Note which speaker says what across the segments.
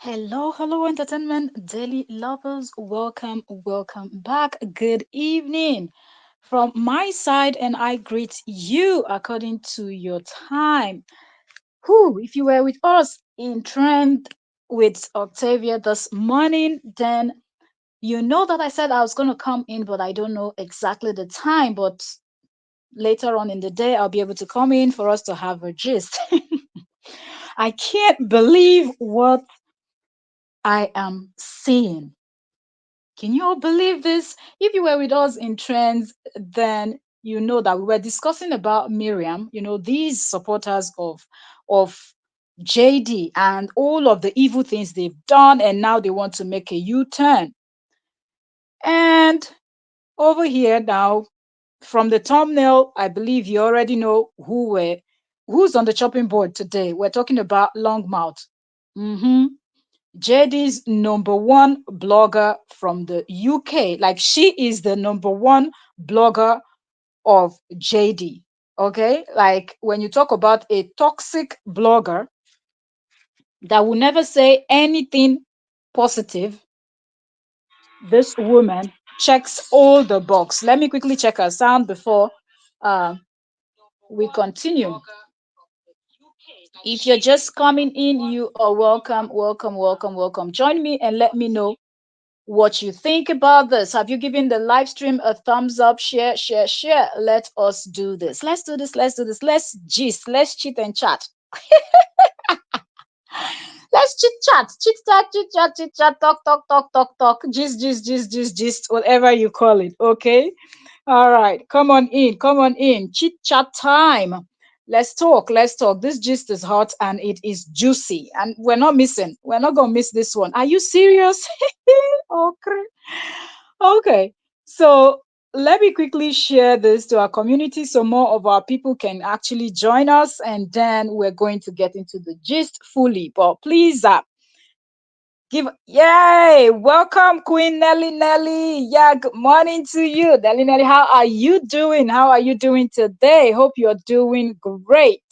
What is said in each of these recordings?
Speaker 1: Hello, hello, entertainment daily lovers. Welcome back. Good evening from my side, and I greet you according to your time. Who, if you were with us in trend with Octavia this morning, then you know that I said I was going to come in, but I don't know exactly the time. But later on in the day, I'll be able to come in for us to have a gist. I can't believe what I am seeing. Can you all believe this? If you were with us in trends, then you know that we were discussing about Miriam, these supporters of JD and all of the evil things they've done, and now they want to make a U-turn. And over here now, from the thumbnail, I believe you already know who's on the chopping board today. We're talking about Longmouth. Mm-hmm. JD's number one blogger from the UK. Like she is the number one blogger of JD. Okay. Like when you talk about a toxic blogger that will never say anything positive, this woman checks all the box. Let me quickly check her sound before uh, we continue. If you're just coming in, you are welcome. Join me and let me know what you think about this. Have you given the live stream a thumbs up? Share. Let us do this. Let's gist. Let's chit and chat. Let's chit chat, talk, gist, whatever you call it. Okay. All right. Come on in. Chit chat time. Let's talk. This gist is hot and it is juicy. And we're not missing. We're not gonna miss this one. Are you serious? Okay. Okay, so let me quickly share this to our community so more of our people can actually join us, and then we're going to get into the gist fully. But please, yay, welcome, Queen Nelly. Yeah, good morning to you, Nelly. How are you doing? How are you doing today? Hope you're doing great.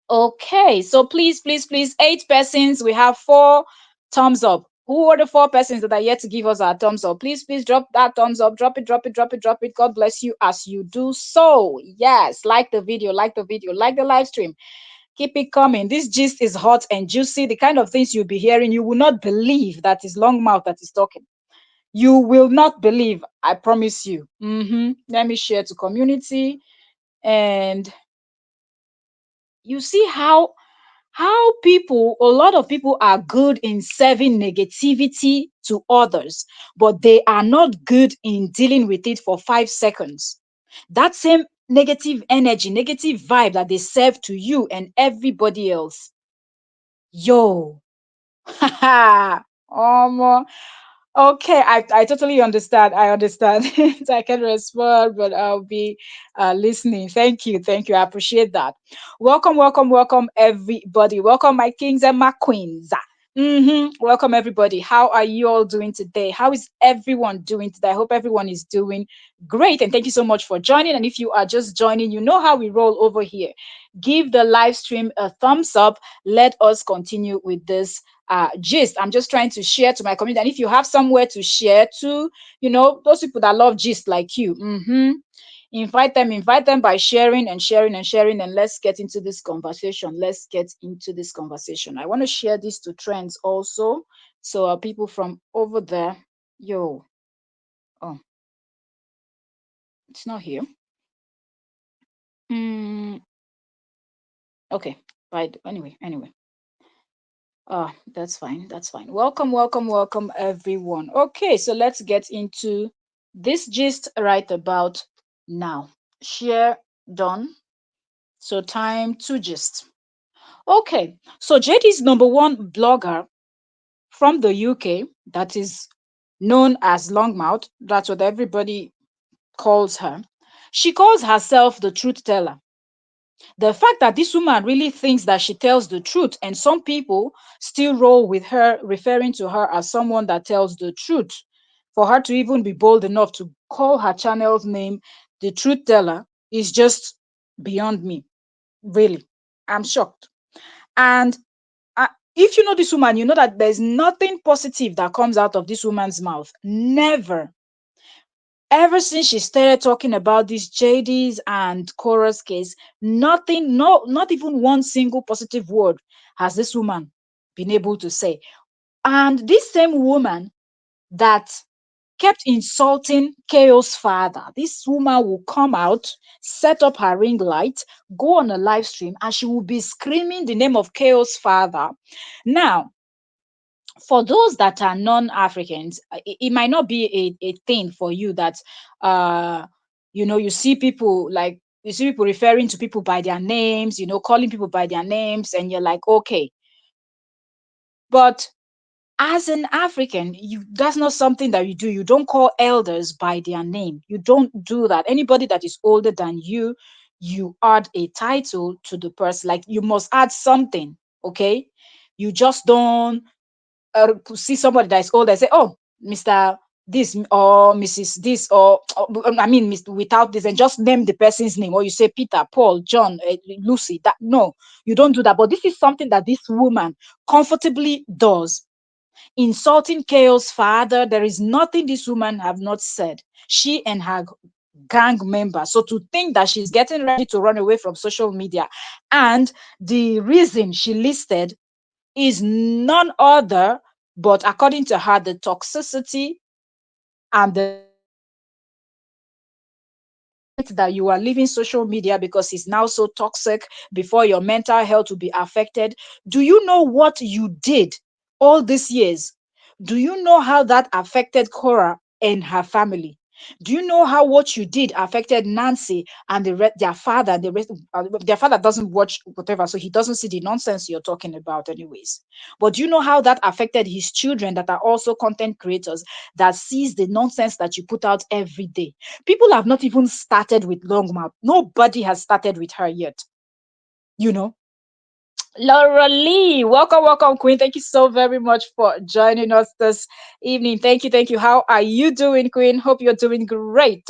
Speaker 1: Okay, so please, 8 persons. We have 4 thumbs up. Who are the 4 persons that are yet to give us our thumbs up? Please drop that thumbs up. Drop it. God bless you as you do so. Yes, like the video, like the live stream. Keep it coming. This gist is hot and juicy. The kind of things you'll be hearing, you will not believe that is long mouth that is talking. You will not believe. I promise you. Let me share to community, and you see how a lot of people are good in serving negativity to others, but they are not good in dealing with it for 5 seconds. That same negative energy, negative vibe that they serve to you and everybody else. Yo, um, okay, I totally understand. I understand. I can respond, but I'll be listening. Thank you. I appreciate that. Welcome, everybody. Welcome, my kings and my queens. Welcome, everybody. How are you all doing today? How is everyone doing today? I hope everyone is doing great. And thank you so much for joining. And if you are just joining, you know how we roll over here. Give the live stream a thumbs up. Let us continue with this gist. I'm just trying to share to my community. And if you have somewhere to share to, those people that love gist like you, invite them by sharing, and let's get into this conversation. I want to share this to trends also. So people from over there, yo, oh, it's not here. Mm, okay, right. Anyway. That's fine. That's fine. Welcome, everyone. Okay, so let's get into this gist right about now. Share done. So time to gist. Okay, so JD's number one blogger from the UK that is known as Longmouth. That's what everybody calls her. She calls herself the truth teller. The fact that this woman really thinks that she tells the truth, and some people still roll with her, referring to her as someone that tells the truth, for her to even be bold enough to call her channel's name the truth teller is just beyond me. Really, I'm shocked. And If you know this woman, you know that there's nothing positive that comes out of this woman's mouth. Never. Ever since she started talking about these JDs and Korra's case, nothing, no, not even one single positive word has this woman been able to say. And this same woman that kept insulting Ko's father, this woman will come out, set up her ring light, go on a live stream, and she will be screaming the name of Ko's father. Now, for those that are non-Africans, it might not be a thing for you that uh you see people like you see people referring to people by their names, calling people by their names, and you're like, okay. But as an African, that's not something that you do. You don't call elders by their name. You don't do that. Anybody that is older than you add a title to the person. Like you must add something, okay? You just don't see somebody that is older, say, "Oh, Mister This or Mrs. This or I mean, Mr. Without this," and just name the person's name, or you say Peter, Paul, John, Lucy. That no, you don't do that. But this is something that this woman comfortably does. Insulting Ko's father, there is nothing this woman have not said. She and her gang members. So to think that she's getting ready to run away from social media, and the reason she listed is none other but, according to her, the toxicity and the fact that you are leaving social media because it's now so toxic before your mental health will be affected. Do you know what you did all these years? Do you know how that affected Korra and her family? Do you know how what you did affected Nancy and their father? The rest, their father doesn't watch whatever, so he doesn't see the nonsense you're talking about, anyways. But do you know how that affected his children that are also content creators that sees the nonsense that you put out every day? People have not even started with Longmouth. Nobody has started with her yet. You know, Laura Lee, welcome, welcome, Queen. Thank you so very much for joining us this evening. Thank you, thank you. How are you doing, Queen? Hope you're doing great.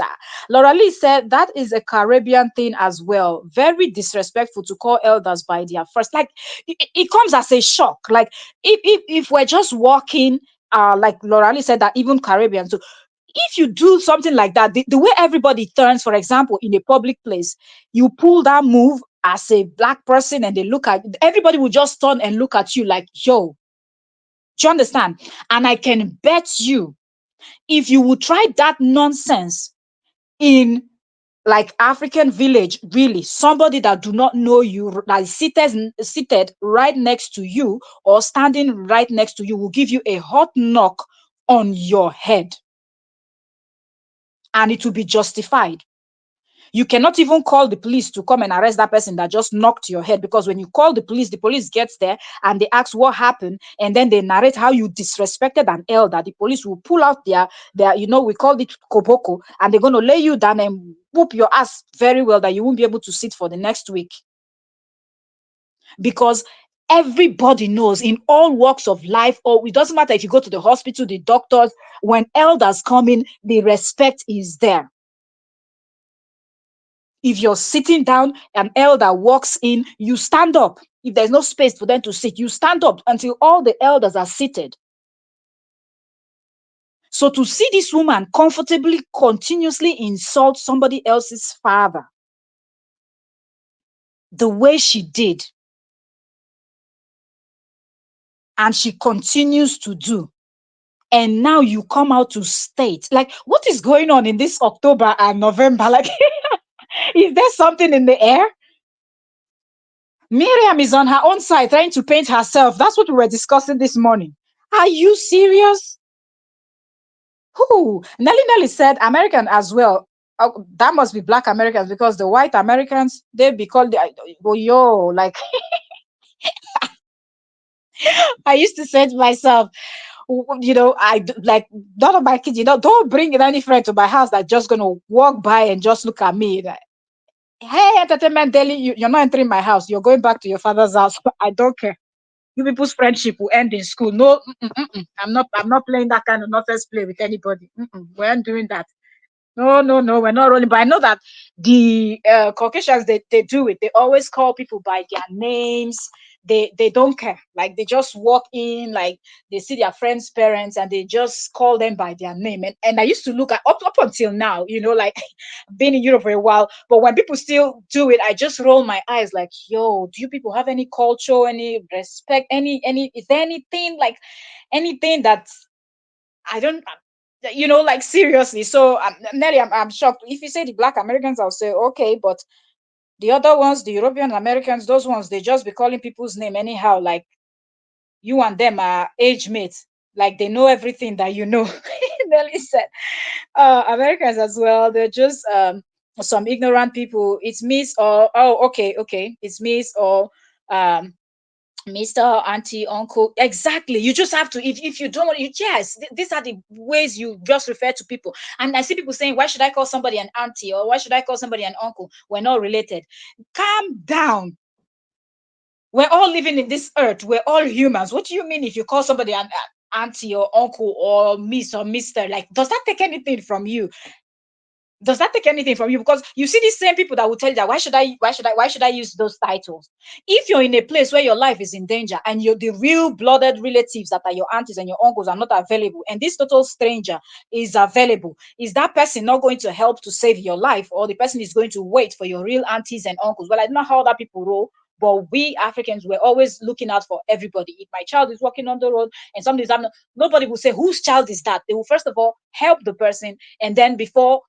Speaker 1: Laura Lee said that is a Caribbean thing as well. Very disrespectful to call elders by their first. Like it comes as a shock. Like if we're just walking, like Laura Lee said that even Caribbeans. So if you do something like that, the way everybody turns, for example, in a public place, you pull that move as a black person and they look at everybody will just turn and look at you like, yo, do you understand? And I can bet you, if you would try that nonsense in like African village, really, somebody that do not know you, that is seated right next to you or standing right next to you, will give you a hot knock on your head, and it will be justified. You cannot even call the police to come and arrest that person that just knocked your head, because when you call the police gets there and they ask what happened, and then they narrate how you disrespected an elder. The police will pull out their we call it koboko, and they're going to lay you down and whoop your ass very well that you won't be able to sit for the next week. Because everybody knows, in all walks of life, or it doesn't matter if you go to the hospital, the doctors, when elders come in, the respect is there. If you're sitting down, an elder walks in, you stand up. If there's no space for them to sit, you stand up until all the elders are seated. So to see this woman comfortably, continuously insult somebody else's father the way she did, and she continues to do, and now you come out to state, like, what is going on in this October and November? Like, is there something in the air? Miriam is on her own side trying to paint herself. That's what we were discussing this morning. Are you serious? Who? Nelly said American as well. Oh, that must be black Americans, because the white Americans, they be called oh, yo, like I used to say to myself, like, none of my kids, don't bring any friend to my house that's just gonna walk by and just look at me. Like, hey, entertainment daily, you're not entering my house. You're going back to your father's house. I don't care. You people's friendship will end in school. No, I'm not playing that kind of nonsense play with anybody. We aren't doing that. No, no, no, we're not rolling. But I know that the Caucasians, they do it. They always call people by their names. they don't care. Like they just walk in, like they see their friends' parents and they just call them by their name. And I used to look at up until now, like been in Europe for a while, but when people still do it, I just roll my eyes like, yo, do you people have any culture, any respect, any is there anything like anything that I don't like seriously. So Nelly, I'm shocked. If you say the black Americans, I'll say okay, but the other ones, the European Americans, those ones, they just be calling people's name anyhow, like you and them are age mates, like they know everything that you know. Nelly said, Americans as well, they're just some ignorant people. It's miss or oh, okay, it's miss or um Mr. Auntie, Uncle. Exactly. You just have to, if you don't want you, yes, these are the ways you just refer to people. And I see people saying, why should I call somebody an auntie or why should I call somebody an uncle? We're not related. Calm down. We're all living in this earth. We're all humans. What do you mean if you call somebody an auntie or uncle or miss or mister? Like, does that take anything from you? Does that take anything from you? Because you see these same people that will tell you that why should I use those titles? If you're in a place where your life is in danger and you're the real blooded relatives that are your aunties and your uncles are not available, and this total stranger is available, is that person not going to help to save your life, or the person is going to wait for your real aunties and uncles? Well, I don't know how other people roll, but we Africans, we're always looking out for everybody. If my child is walking on the road and something's happening, nobody will say whose child is that. They will first of all help the person, and then before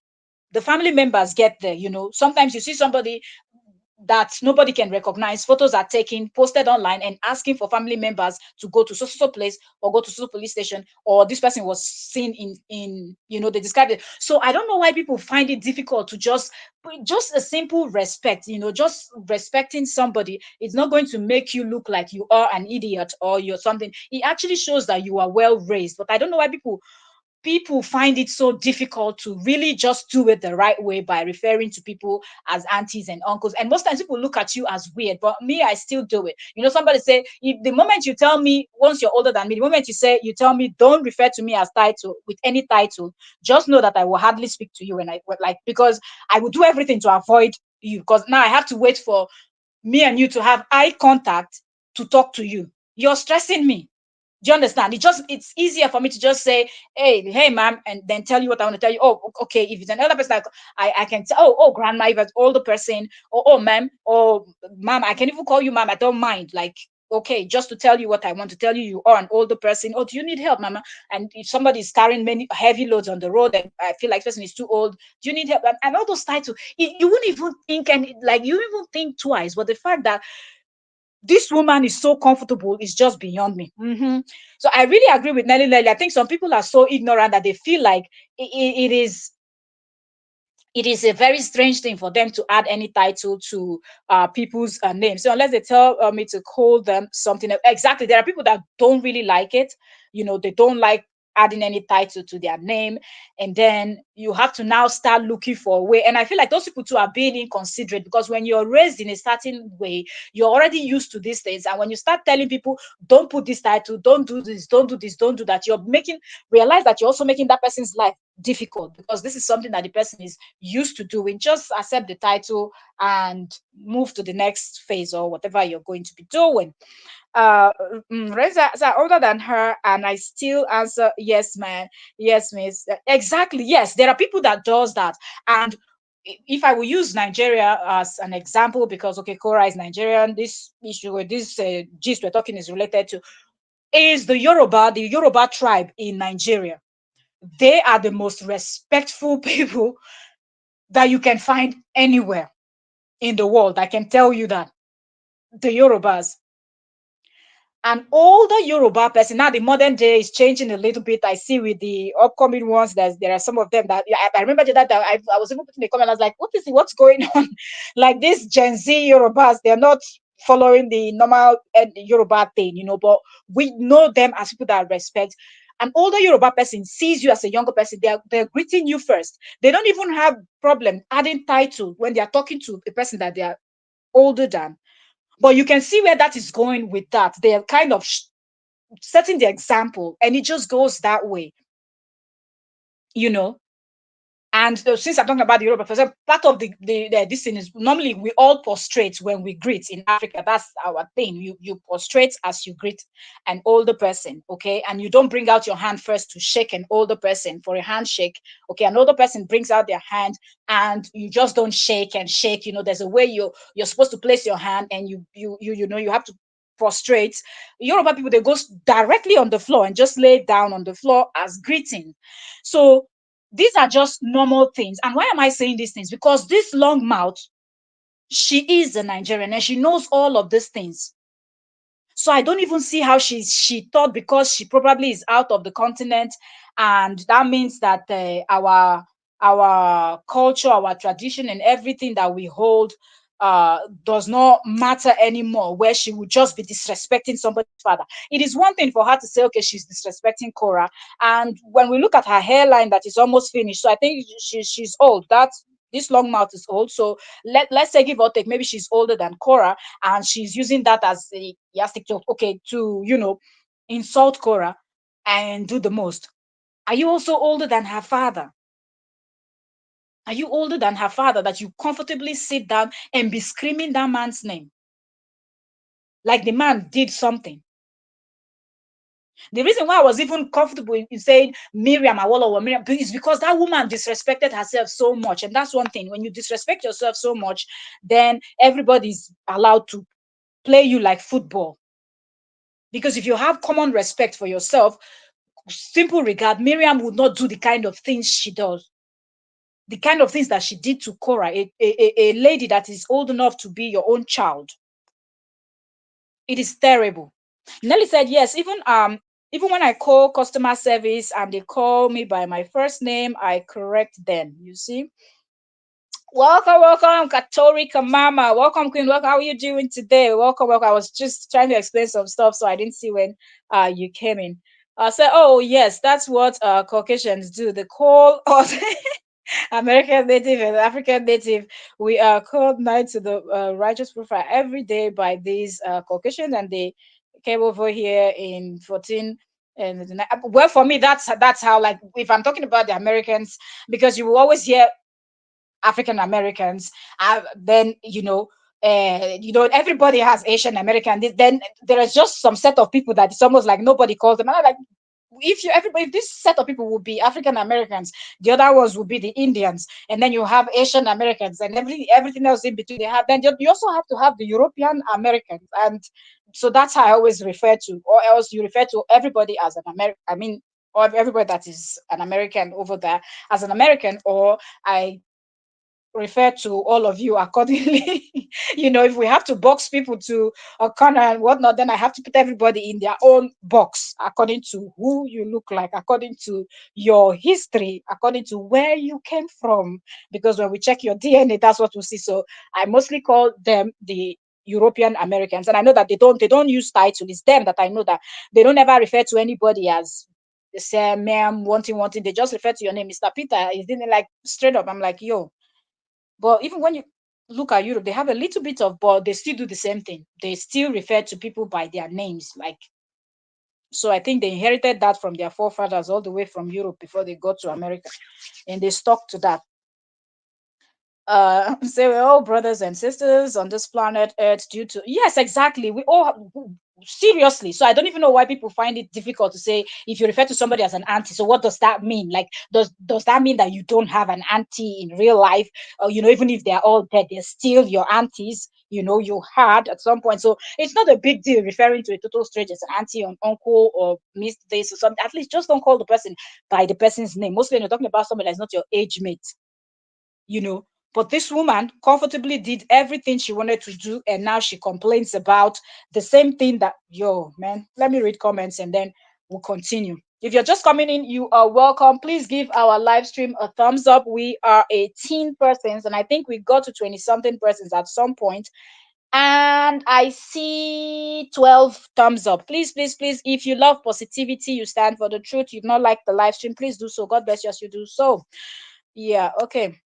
Speaker 1: the family members get there. Sometimes you see somebody that nobody can recognize. Photos are taken, posted online, and asking for family members to go to so place or go to so police station, or this person was seen in they described it. So I don't know why people find it difficult to just a simple respect. Just respecting somebody is not going to make you look like you are an idiot or you're something. It actually shows that you are well raised. But I don't know why people find it so difficult to really just do it the right way by referring to people as aunties and uncles. And most times people look at you as weird, but me, I still do it. Somebody say, if the moment you tell me, once you're older than me, the moment you tell me, don't refer to me as title with any title, just know that I will hardly speak to you. And I like, because I will do everything to avoid you, because now I have to wait for me and you to have eye contact to talk to you. You're stressing me. Do you understand? It's easier for me to just say, hey, ma'am, and then tell you what I want to tell you. Oh, okay. If it's an elder person, I can tell, oh, grandma, if it's older person, or oh, ma'am, or ma'am, I can even call you ma'am. I don't mind. Like, okay, just to tell you what I want to tell you, you are an older person. Oh, do you need help, mama? And if somebody is carrying many heavy loads on the road and I feel like this person is too old, do you need help? And all those titles, you wouldn't even think, and like, you even think twice. But the fact that this woman is so comfortable is just beyond me. So I really agree with Nelly Lely. I think some people are so ignorant that they feel like it is a very strange thing for them to add any title to people's names. So unless they tell me to call them something exactly, there are people that don't really like it. They don't like adding any title to their name, and then you have to now start looking for a way. And I feel like those people too are being inconsiderate, because when you're raised in a certain way, you're already used to these things. And when you start telling people, don't put this title, don't do this, don't do this, don't do that, you're making realize that you're also making that person's life difficult, because this is something that the person is used to doing. Just accept the title and move to the next phase or whatever you're going to be doing. Reza is older than her, and I still answer yes, man, yes, miss. Exactly, yes. There are people that does that, and if I will use Nigeria as an example, because okay, Korra is Nigerian. This issue, this gist we're talking is related to is the Yoruba tribe in Nigeria. They are the most respectful people that you can find anywhere in the world. I can tell you that. The Yorubas. An older Yoruba person, now the modern day is changing a little bit. I see with the upcoming ones, there are some of them that, yeah, I remember that I was even putting a comment. I was like, what is it? What's going on? Like this Gen Z Yorubas, they're not following the normal Yoruba thing, but we know them as people that respect. An older Yoruba person sees you as a younger person. They're greeting you first. They don't even have problem adding title when they are talking to a person that they are older than. But you can see where that is going with that. They're kind of setting the example, and it just goes that way, you know. And since I'm talking about the Europe, for example, part of the this thing is normally we all prostrate when we greet in Africa. That's our thing. You prostrate as you greet an older person, okay? And you don't bring out your hand first to shake an older person for a handshake, okay? An older person brings out their hand, and you just don't shake and shake. There's a way you're supposed to place your hand, and you have to prostrate. Yoruba people, they go directly on the floor and just lay down on the floor as greeting. So these are just normal things. And why am I saying these things? Because this long mouth, she is a Nigerian and she knows all of these things. So I don't even see how she thought, because she probably is out of the continent, and that means that our culture, our tradition, and everything that we hold does not matter anymore, where she would just be disrespecting somebody's father. It is one thing for her to say, okay, she's disrespecting Korra, and when we look at her hairline, that is almost finished. So I think she's old. This long mouth is old. So let's say, give or take, maybe she's older than Korra, and she's using that as a yardstick to, okay, to insult Korra and do the most. Are you also older than her father? Are you older than her father, that you comfortably sit down and be screaming that man's name like the man did something? The reason why I was even comfortable in saying Miriam Awolo or Miriam is because that woman disrespected herself so much. And that's one thing. When you disrespect yourself so much, then everybody's allowed to play you like football. Because if you have common respect for yourself, simple regard, Miriam would not do the kind of things she does. The kind of things that she did to Korra, a lady that is old enough to be your own child. It is terrible. Nelly said, yes, even when I call customer service and they call me by my first name, I correct them. You see? Welcome, Katorika Mama. Welcome, Queen. Welcome. How are you doing today? Welcome. I was just trying to explain some stuff, so I didn't see when you came in. So, oh yes, that's what Caucasians do. They call us American native and African native. We are called knight to the righteous profile every day by these Caucasians, and they came over here in 14. And well, for me, that's how, like, if I'm talking about the Americans, because you will always hear African Americans, then everybody has Asian American. Then there is just some set of people that it's almost like nobody calls them. And I'm like, if this set of people would be African Americans, the other ones would be the Indians, and then you have Asian Americans, and everything else in between they have. Then you also have to have the European Americans, and so that's how I always refer to, or else you refer to everybody as an American. I mean, or everybody that is an American over there as an American, or I refer to all of you accordingly. If we have to box people to a corner and whatnot, then I have to put everybody in their own box according to who you look like, according to your history, according to where you came from. Because when we check your DNA, that's what we see. So I mostly call them the European Americans, and I know that they don't use title. It's them that I know that they don't ever refer to anybody as they say, ma'am, wanting. They just refer to your name, Mr. Peter. He didn't, like, straight up. I'm like, yo, but even when you look at Europe, they have a little bit of, but they still do the same thing. They still refer to people by their names. Like, so I think they inherited that from their forefathers all the way from Europe before they got to America, and they stuck to that. Say we're all brothers and sisters on this planet Earth due to, yes, exactly. We all seriously. So I don't even know why people find it difficult to say if you refer to somebody as an auntie. So what does that mean? Like, does that mean that you don't have an auntie in real life? Or, even if they're all dead, they're still your aunties. You had at some point. So it's not a big deal referring to a total stranger as an auntie or uncle or miss this or something. At least just don't call the person by the person's name. Mostly when you're talking about somebody that's not your age mate. But this woman comfortably did everything she wanted to do, and now she complains about the same thing that, yo, man, let me read comments and then we'll continue. If you're just coming in, you are welcome. Please give our live stream a thumbs up. We are 18 persons, and I think we got to 20 something persons at some point. And I see 12 thumbs up. Please, please, please, if you love positivity, you stand for the truth, you do not like the live stream, please do so. God bless you as you do so. Yeah, okay.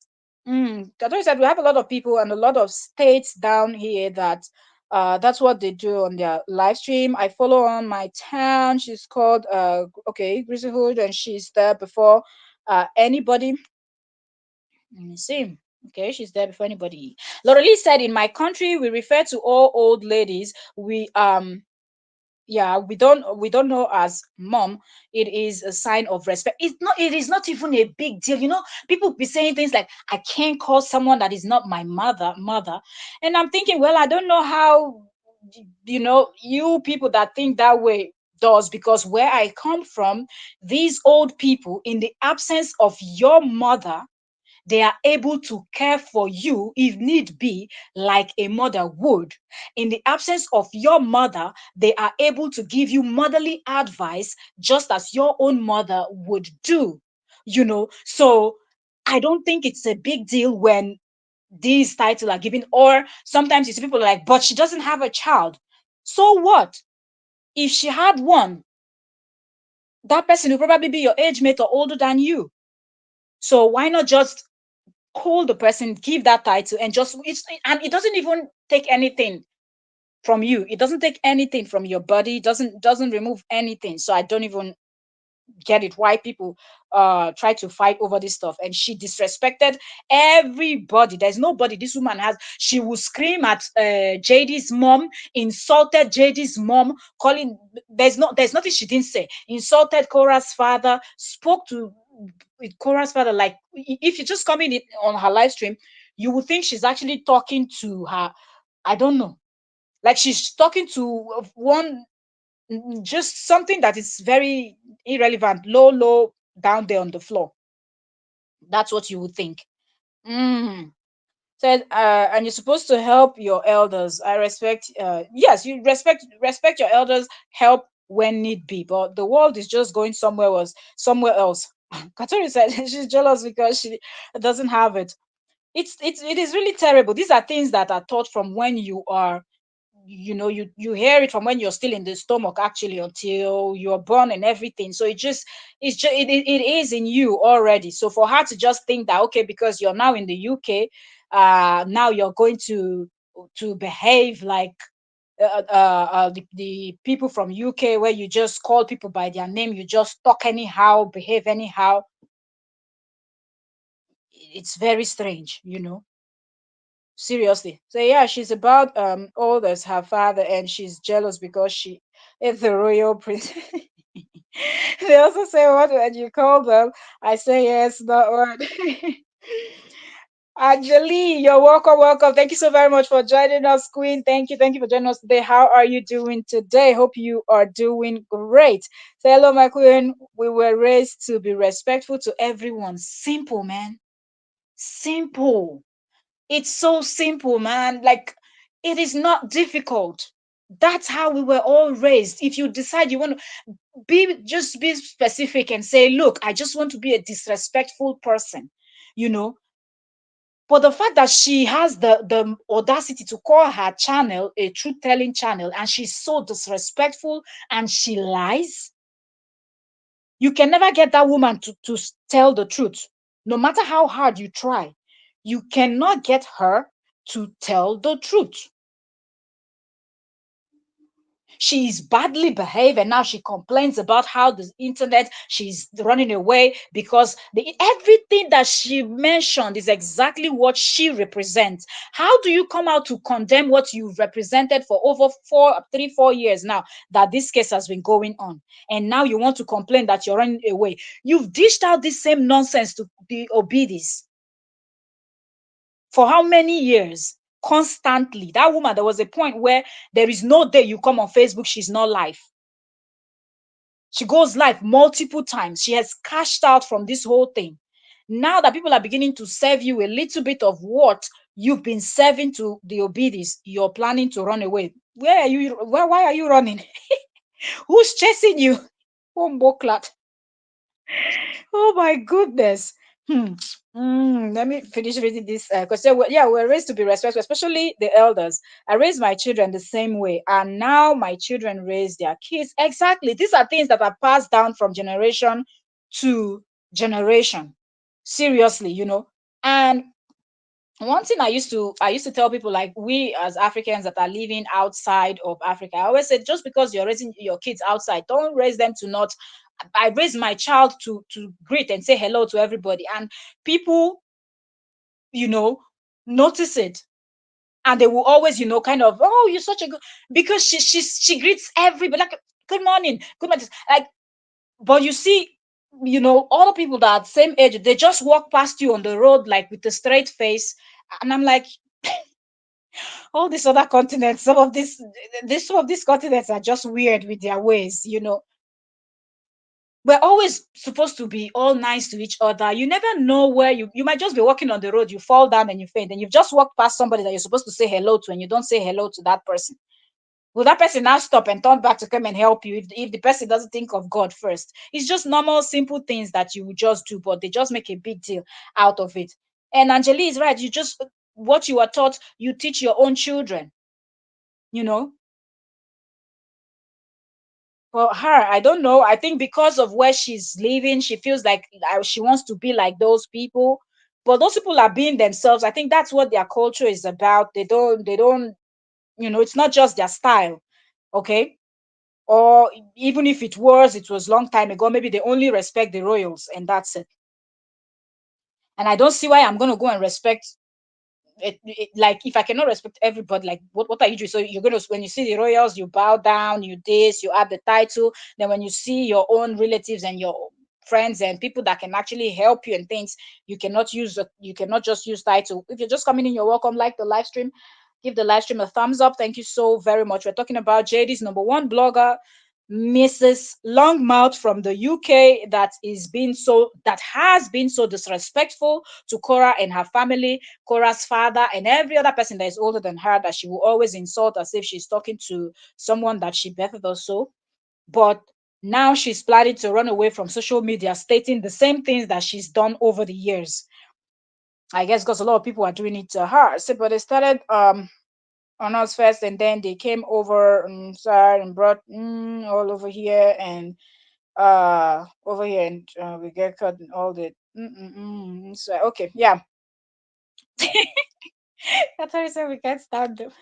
Speaker 1: Katori said we have a lot of people and a lot of states down here that that's what they do on their live stream. I follow on my town. She's called Grizzlyhood, and she's there before anybody. Same. Okay, she's there before anybody. Laurelie said, "In my country, we refer to all old ladies. Yeah, we don't know as mom. It is a sign of respect. It is not even a big deal. People be saying things like, I can't call someone that is not my mother. And I'm thinking, well, I don't know how you people that think that way does, because where I come from, these old people, in the absence of your mother, they are able to care for you if need be, like a mother would. In the absence of your mother, they are able to give you motherly advice just as your own mother would do. So I don't think it's a big deal when these titles are given, or sometimes you see people like, but she doesn't have a child. So what? If she had one, that person will probably be your age mate or older than you. So why not just call the person, give that title, and and it doesn't even take anything from you. It doesn't take anything from your body. It doesn't remove anything. So I don't even get it why people try to fight over this stuff. And she disrespected everybody. There's nobody this woman has. She will scream at JD's mom, insulted JD's mom, calling. There's nothing she didn't say. Insulted Korra's father, spoke to with Korra's father. Like, if you just come in on her live stream, you would think she's actually talking to her. I don't know, like she's talking to one, just something that is very irrelevant, low down there on the floor. That's what you would think. Mm. Said, and you're supposed to help your elders. I respect. Yes, you respect your elders. Help when need be. But the world is just going somewhere else. Katori said she's jealous because she doesn't have it. It is really terrible. These are things that are taught from when you hear it from when you're still in the stomach, actually, until you're born and everything. So it is in you already. So for her to just think that, okay, because you're now in the UK, now you're going to behave like the people from UK, where you just call people by their name, you just talk anyhow, behave anyhow. It's very strange. Seriously. So yeah, she's about old as her father, and she's jealous because she is the royal prince. They also say, what when you call them? I say yes, not what. Angeli, you're welcome, welcome. Thank you so very much for joining us, Queen. Thank you for joining us today. How are you doing today? Hope you are doing great. Say hello, my queen. We were raised to be respectful to everyone. Simple, man. Simple. It's so simple, man. Like, it is not difficult. That's how we were all raised. If you decide you want to just be specific and say, look, I just want to be a disrespectful person, you know. But the fact that she has the audacity to call her channel a truth telling channel, and she's so disrespectful and she lies, you can never get that woman to tell the truth. No matter how hard you try, you cannot get her to tell the truth. She is badly behaved, and now she complains about how the internet, she's running away because everything that she mentioned is exactly what she represents. How do you come out to condemn what you've represented for over 4 years now, that this case has been going on, and now you want to complain that you're running away? You've dished out this same nonsense to the obedis for how many years? Constantly. That woman, there was a point where there is no day you come on Facebook, she's not live. She goes live multiple times. She has cashed out from this whole thing. Now that people are beginning to serve you a little bit of what you've been serving to the obedis, you're planning to run away. Where are you? Why are you running? Who's chasing you? Bomboklat. Oh my goodness. Let me finish reading this because yeah, we're raised to be respectful, especially the elders. I raised my children the same way, and now my children raise their kids. Exactly. These are things that are passed down from generation to generation. Seriously. And one thing I used to tell people, like, we as Africans that are living outside of Africa, I always said, just because you're raising your kids outside, don't raise them to not. I raised my child to greet and say hello to everybody, and people you know, notice it. And they will always, kind of, oh, you're such a good, because she greets everybody like, good morning, good morning. Like, but you see, all the people that are same age, they just walk past you on the road like with a straight face. And I'm like, all these other continents, some of these continents are just weird with their ways. We're always supposed to be all nice to each other. You never know where you might just be walking on the road, you fall down and you faint, and you've just walked past somebody that you're supposed to say hello to, and you don't say hello to that person. Will that person now stop and turn back to come and help you if the person doesn't think of God first? It's just normal, simple things that you would just do, but they just make a big deal out of it. And Angeli is right. You just, what you are taught, you teach your own children, you know. For her, I don't know. I think because of where she's living, she feels like she wants to be like those people. But those people are being themselves. I think that's what their culture is about. They don't, it's not just their style. Okay. Or even if it was long time ago, maybe they only respect the royals and that's it. And I don't see why I'm going to go and respect like, if I cannot respect everybody, like what are you doing? So you're gonna, when you see the royals, you bow down, you add the title. Then when you see your own relatives and your friends and people that can actually help you and things, you cannot just use title. If you're just coming in, you're welcome. Like the live stream, give the live stream a thumbs up. Thank you so very much. We're talking about JD's number one blogger, Mrs. Longmouth from the UK, that has been so disrespectful to Korra and her family, Korra's father, and every other person that is older than her, that she will always insult as if she's talking to someone that she bettered or so. But now she's planning to run away from social media, stating the same things that she's done over the years. I guess because a lot of people are doing it to her. So, but they started on us first, and then they came over and started and brought all over here and over here, and we get cut and all the so okay, yeah. That's why I said we can't stand them.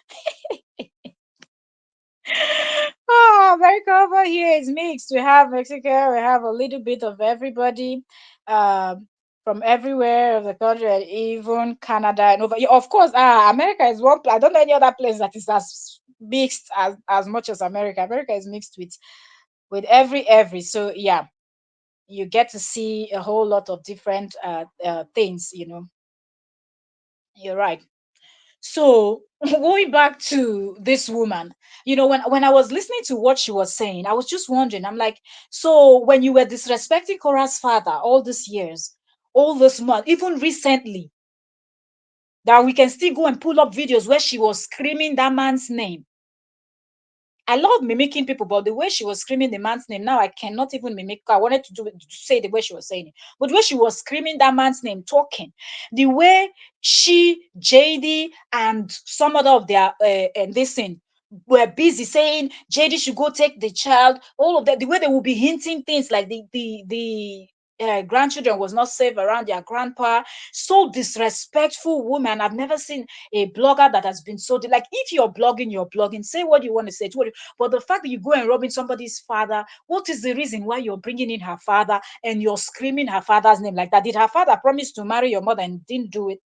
Speaker 1: Oh, America over here is mixed. We have Mexico, we have a little bit of everybody, um, from everywhere of the country, and even Canada and over. Yeah, of course, America is one. I don't know any other place that is as mixed as much as America. America is mixed with every. So yeah, you get to see a whole lot of different things. You're right. So going back to this woman, when I was listening to what she was saying, I was just wondering. I'm like, so when you were disrespecting Cora's father all these years, all this month, even recently, that we can still go and pull up videos where she was screaming that man's name. I love mimicking people, but the way she was screaming the man's name, now I cannot even mimic. I wanted to do it, to say the way she was saying it, but the way she was screaming that man's name, talking, the way JD, and some other of their and this thing were busy saying JD should go take the child, all of that, the way they will be hinting things like the grandchildren was not safe around their grandpa. So disrespectful woman. I've never seen a blogger that has been so like, if you're blogging, say what you want to say. But the fact that you go and robbing somebody's father, what is the reason why you're bringing in her father and you're screaming her father's name like that? Did her father promise to marry your mother and didn't do it?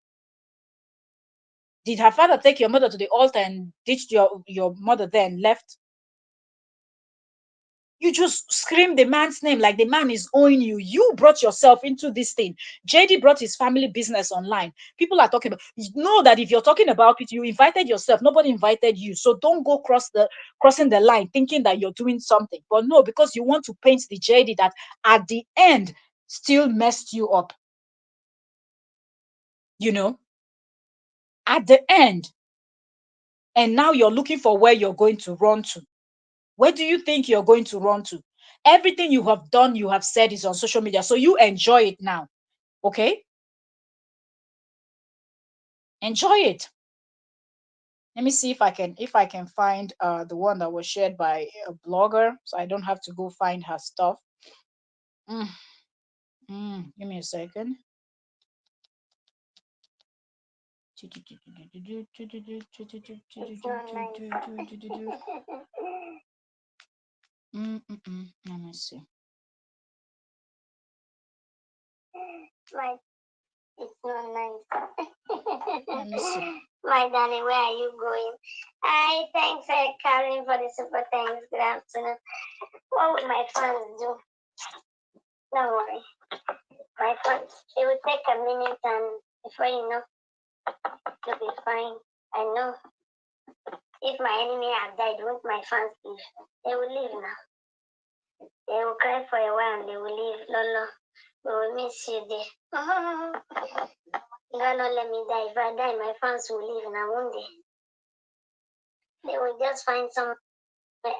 Speaker 1: Did her father take your mother to the altar and ditched your mother there and left? You just scream the man's name like the man is owing you. You brought yourself into this thing. JD brought his family business online. People are talking about. You know that if you're talking about it, you invited yourself. Nobody invited you. So don't go crossing the line thinking that you're doing something. But no, because you want to paint the JD that at the end still messed you up. You know, at the end, and now you're looking for where you're going to run to. Where do you think you're going to run to? Everything you have done, you have said is on social media. So you enjoy it now. Okay? Enjoy it. Let me see if I can find the one that was shared by a blogger, so I don't have to go find her stuff. Mm, give me a second. Let me see.
Speaker 2: It's not nice.
Speaker 1: Let me see.
Speaker 2: My darling, where are you going? Hi, thanks, Karen, for the super thanks. Good afternoon. What would my fans do? Don't worry. My fans, it will take a minute, and before you know, you'll be fine. I know. If my enemy had died, won't my fans leave? They will leave now. They will cry for a while and they will leave. Lolo, we will miss you there. God not let me die. If I die, my fans will leave now, won't they? They will just find somewhere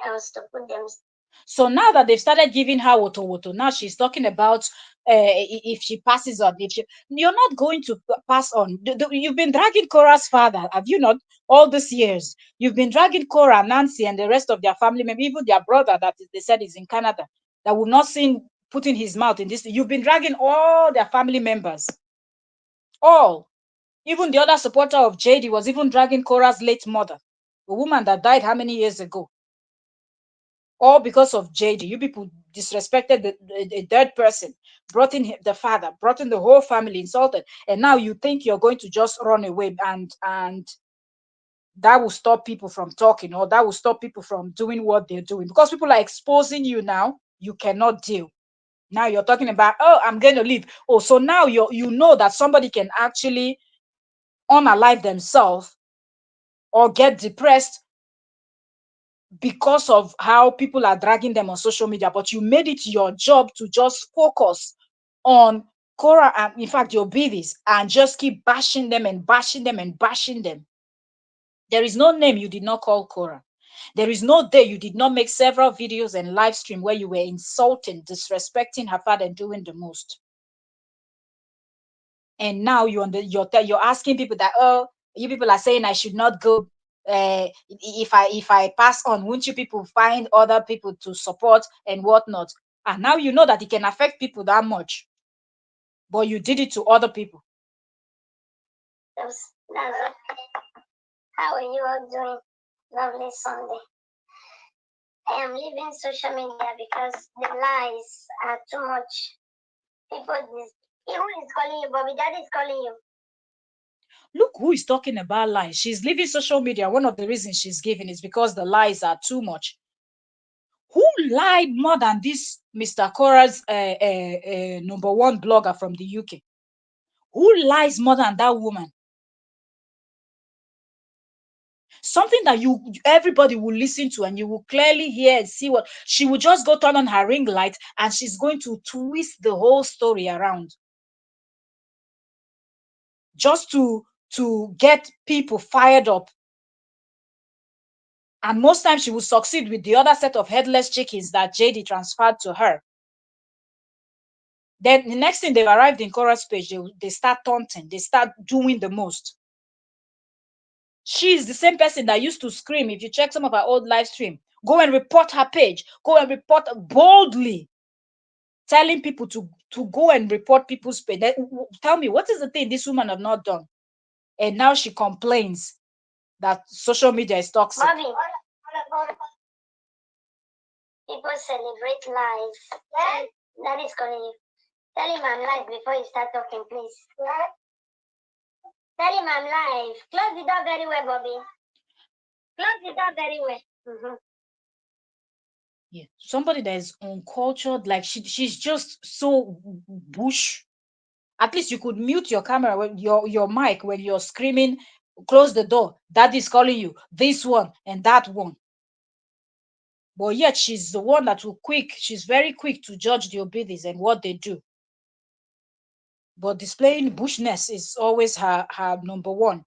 Speaker 2: else to put them.
Speaker 1: So now that they've started giving her woto woto, now she's talking about if she passes on. If she, you're not going to pass on. You've been dragging Korra's father, have you not? All these years, you've been dragging Korra, Nancy, and the rest of their family members, even their brother that they said is in Canada, that we've not seen putting his mouth in this. You've been dragging all their family members, all. Even the other supporter of JD was even dragging Korra's late mother, a woman that died how many years ago? All because of JD. You people disrespected the third person, brought in the father, brought in the whole family, insulted, and now you think you're going to just run away and that will stop people from talking, or that will stop people from doing what they're doing, because people are exposing you now. You cannot deal. Now you're talking about, oh, I'm going to leave. Oh, so now you know that somebody can actually unalive themselves or get depressed because of how people are dragging them on social media, but you made it your job to just focus on Korra and, in fact, your babies, and just keep bashing them and bashing them and bashing them. There is no name you did not call Korra. There is no day you did not make several videos and live stream where you were insulting, disrespecting her father and doing the most. And now you're asking people that, oh, you people are saying I should not go. If I pass on, won't you people find other people to support and whatnot? And now you know that it can affect people that much, but you did it to other people.
Speaker 2: That's how are you all doing? Lovely Sunday. I am leaving social media because the lies are too much. People, who is calling you, Bobby? Daddy is calling you.
Speaker 1: Look who is talking about lies. She's leaving social media. One of the reasons she's giving is because the lies are too much. Who lied more than this Mr. Korra's number one blogger from the UK? Who lies more than that woman? Something that everybody will listen to, and you will clearly hear and see what she will just go turn on her ring light, and she's going to twist the whole story around just to get people fired up. And most times she will succeed with the other set of headless chickens that JD transferred to her. Then the next thing, they've arrived in Korra's page, they start taunting, they start doing the most. She is the same person that used to scream. If you check some of her old live stream, go and report her page, go and report boldly, telling people to go and report people's page. Tell me, what is the thing this woman have not done? And now she complains that social media is toxic.
Speaker 2: Bobby, people celebrate lives. That is calling you. Tell him I'm live before you start talking, please. Tell him I'm live. Close the door very well, Bobby. Close the door very well. Mm-hmm.
Speaker 1: Yeah, somebody that is uncultured, like she's just so bush. At least you could mute your camera, your mic when you're screaming, close the door, daddy's calling you, this one and that one. But yet she's the one that she's very quick to judge the obedience and what they do. But displaying bushness is always her number one.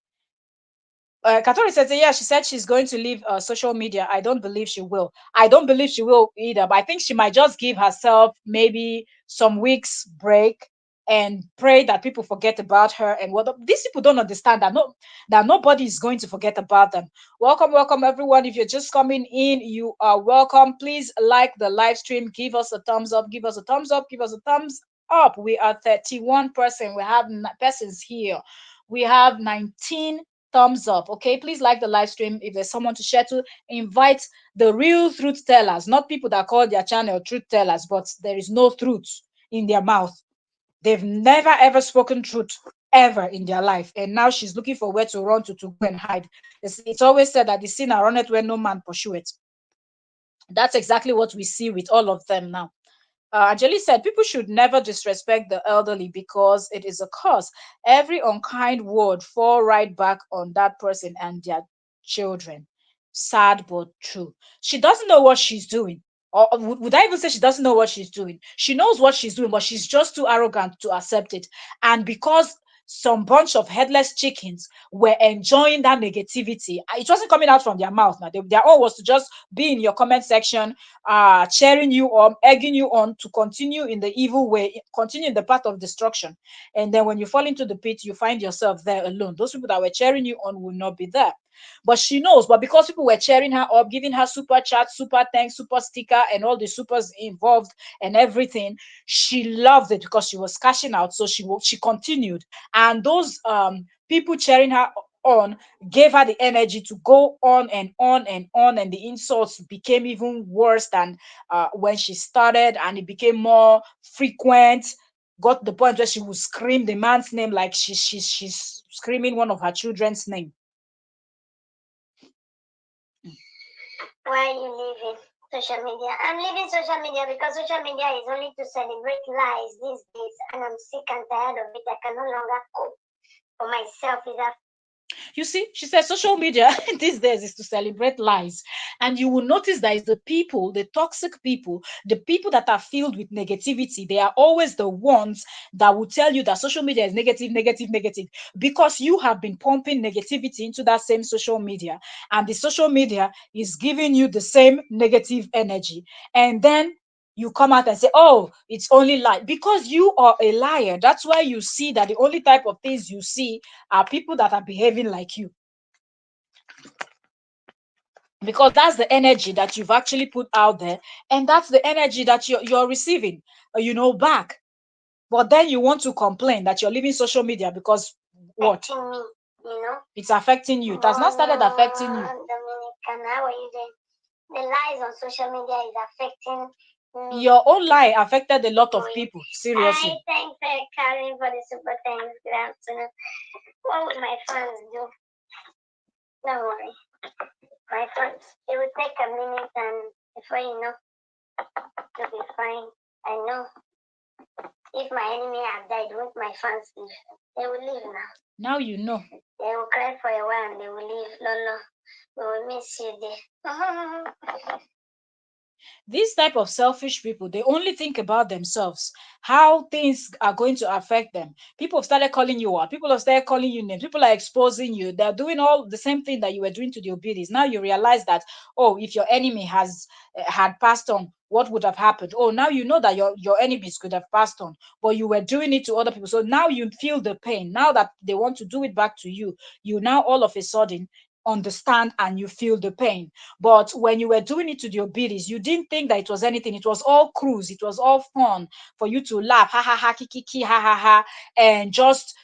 Speaker 1: Katori said, yeah, she said she's going to leave social media. I don't believe she will. I don't believe she will either. But I think she might just give herself maybe some weeks break and pray that people forget about her. And what these people don't understand that nobody is going to forget about them. Welcome everyone. If you're just coming in, you are welcome. Please like the live stream. Give us a thumbs up. Give us a thumbs up. Give us a thumbs up. We are 31 person. We have persons here. We have 19 thumbs up. Okay, please like the live stream. If there's someone to share to, invite the real truth tellers, not people that call their channel truth tellers, but there is no truth in their mouth. They've never ever spoken truth. ever in their life. And now she's looking for where to run to go and hide. It's always said that the sinner runneth where no man pursue it. That's exactly what we see with all of them now. Angeli said people should never disrespect the elderly because it is a curse. Every unkind word fall right back on that person and their children. Sad but true. She doesn't know what she's doing. Or would I even say she doesn't know what she's doing? She knows what she's doing, but she's just too arrogant to accept it. And because some bunch of headless chickens were enjoying that negativity, it wasn't coming out from their mouth. Now, their own was to just be in your comment section, cheering you on, egging you on to continue in the evil way, continue in the path of destruction. And then when you fall into the pit, you find yourself there alone. Those people that were cheering you on will not be there. But she knows, but because people were cheering her up, giving her super chat, super thanks, super sticker, and all the supers involved and everything, she loved it because she was cashing out. So she continued. And those people cheering her on gave her the energy to go on and on and on, and the insults became even worse than when she started, and it became more frequent. Got to the point where she would scream the man's name like she's screaming one of her children's name.
Speaker 2: Why are you leaving social media? I'm leaving social media because social media is only to celebrate lies these days, and I'm sick and tired of it. I can no longer cope for myself.
Speaker 1: You see, she says social media these days is to celebrate lies. And you will notice that it's the people, the toxic people, the people that are filled with negativity. They are always the ones that will tell you that social media is negative, negative, negative, because you have been pumping negativity into that same social media. And the social media is giving you the same negative energy. And then you come out and say, oh, it's only lie, because you are a liar. That's why you see that the only type of things you see are people that are behaving like you, because that's the energy that you've actually put out there, and that's the energy that you're receiving, back. But then you want to complain that you're leaving social media because what?
Speaker 2: Affecting me,
Speaker 1: It's affecting you. It has not started affecting you.
Speaker 2: Dominican, how are you doing? The lies on social media is affecting me.
Speaker 1: Your own lie affected a lot of people. Seriously.
Speaker 2: I thank Karen for the super thanks. Good afternoon. What would my fans do? Don't worry. My fans, it will take a minute, and before you know, you'll be fine. I know. If my enemy had died, won't my fans leave? They will leave now.
Speaker 1: Now you know.
Speaker 2: They will cry for a while and they will leave. No, we will miss you there.
Speaker 1: These type of selfish people, they only think about themselves, how things are going to affect them. People have started calling you out. People have started calling you names. People are exposing you. They're doing all the same thing that you were doing to the Obidis. Now you realize that, oh, if your enemy had passed on, what would have happened? Oh, now you know that your enemies could have passed on, but you were doing it to other people. So now you feel the pain. Now that they want to do it back to you, you now all of a sudden understand and you feel the pain. But when you were doing it to the Obidis, you didn't think that it was anything. It was all cruise. It was all fun for you to laugh, ha ha ha, kiki, ha ha ha, and just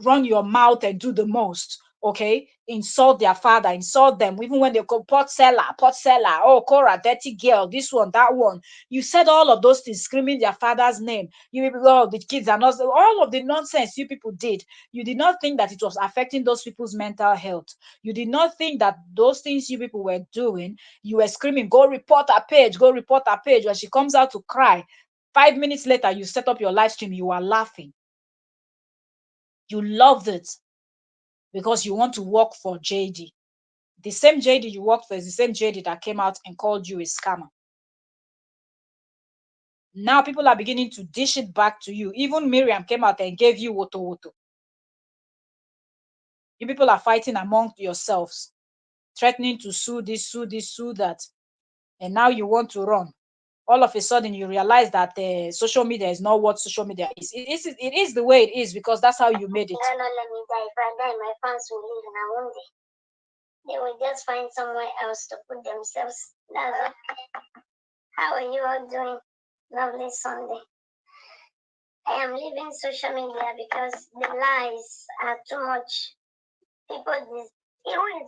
Speaker 1: run your mouth and do the most. Okay, insult their father, insult them, even when they call pot seller, oh, Korra, dirty girl, this one, that one. You said all of those things, screaming their father's name. You people, oh, the kids are not, all of the nonsense you people did. You did not think that it was affecting those people's mental health. You did not think that those things you people were doing, you were screaming, go report her page, go report her page. When she comes out to cry, 5 minutes later, you set up your live stream, you are laughing. You loved it because you want to work for JD. The same JD you worked for is the same JD that came out and called you a scammer. Now people are beginning to dish it back to you. Even Miriam came out and gave you woto woto. You people are fighting among yourselves, threatening to sue this, sue that. And now you want to run. All of a sudden you realize that social media is not what social media is. It is the way it is because that's how you made it.
Speaker 2: No, let me die. If I die, my fans will leave and I won't die. They will just find somewhere else to put themselves. That's all. How are you all doing? Lovely Sunday. I am leaving social media because the lies are too much. People, who is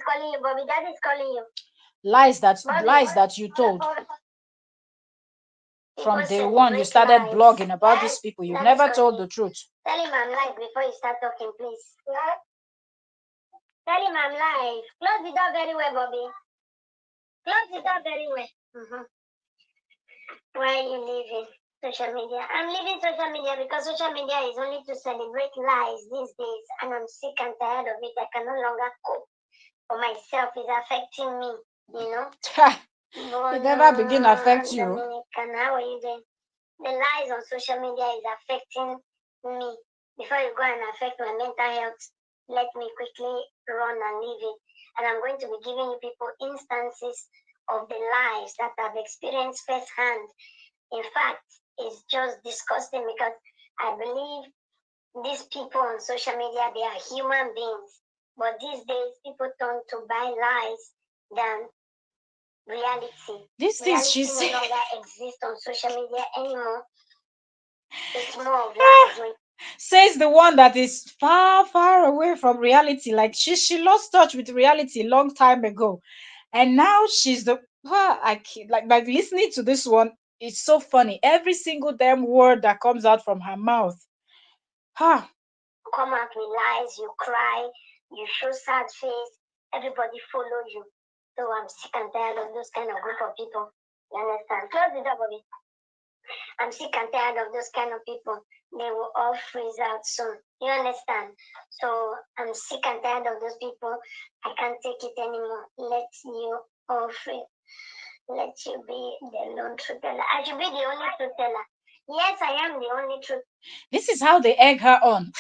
Speaker 2: calling you, Bobby? Dad is calling you.
Speaker 1: Lies that you told. From day one, you started blogging about these people. You never told the truth.
Speaker 2: Tell him I'm live before you start talking, please. What? Tell him I'm live. Close the door very well, Bobby. Close the door very well. Why are you leaving social media? I'm leaving social media because social media is only to celebrate lies these days, and I'm sick and tired of it. I can no longer cope for myself. It's affecting me, you know.
Speaker 1: It never begin to affect you.
Speaker 2: Dominican, how are you doing? The lies on social media is affecting me. Before you go and affect my mental health, let me quickly run and leave it. And I'm going to be giving you people instances of the lies that I've experienced firsthand. In fact, it's just disgusting because I believe these people on social media, they are human beings. But these days, people turn to buy lies than reality.
Speaker 1: These things
Speaker 2: Reality
Speaker 1: she
Speaker 2: no
Speaker 1: said.
Speaker 2: longer exists on social media anymore. It's more of lies.
Speaker 1: Says the one that is far, far away from reality. Like she lost touch with reality a long time ago, and now she's the like listening to this one. It's so funny. Every single damn word that comes out from her mouth. Ha!
Speaker 2: Come out with lies. You cry. You show sad face. Everybody follow you. So I'm sick and tired of those kind of group of people. You understand? Close the door, Bobby. I'm sick and tired of those kind of people. They will all freeze out soon. You understand? So I'm sick and tired of those people. I can't take it anymore. Let you all free. Let you be the lone truth teller. I should be the only truth teller. Yes, I am the only truth.
Speaker 1: This is how they egg her on.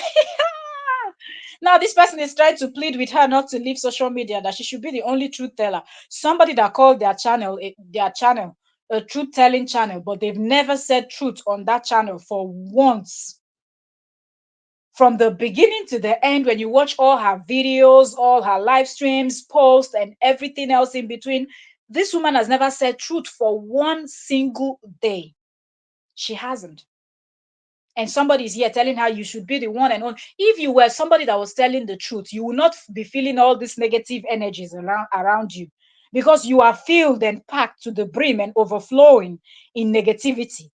Speaker 1: Now this person is trying to plead with her not to leave social media, that she should be the only truth teller. Somebody that called their channel a truth telling channel, but they've never said truth on that channel for once. From the beginning to the end, when you watch all her videos, all her live streams, posts, and everything else in between, this woman has never said truth for one single day. She hasn't. And somebody is here telling her you should be the one and only. If you were somebody that was telling the truth, you will not be feeling all these negative energies around you, because you are filled and packed to the brim and overflowing in negativity.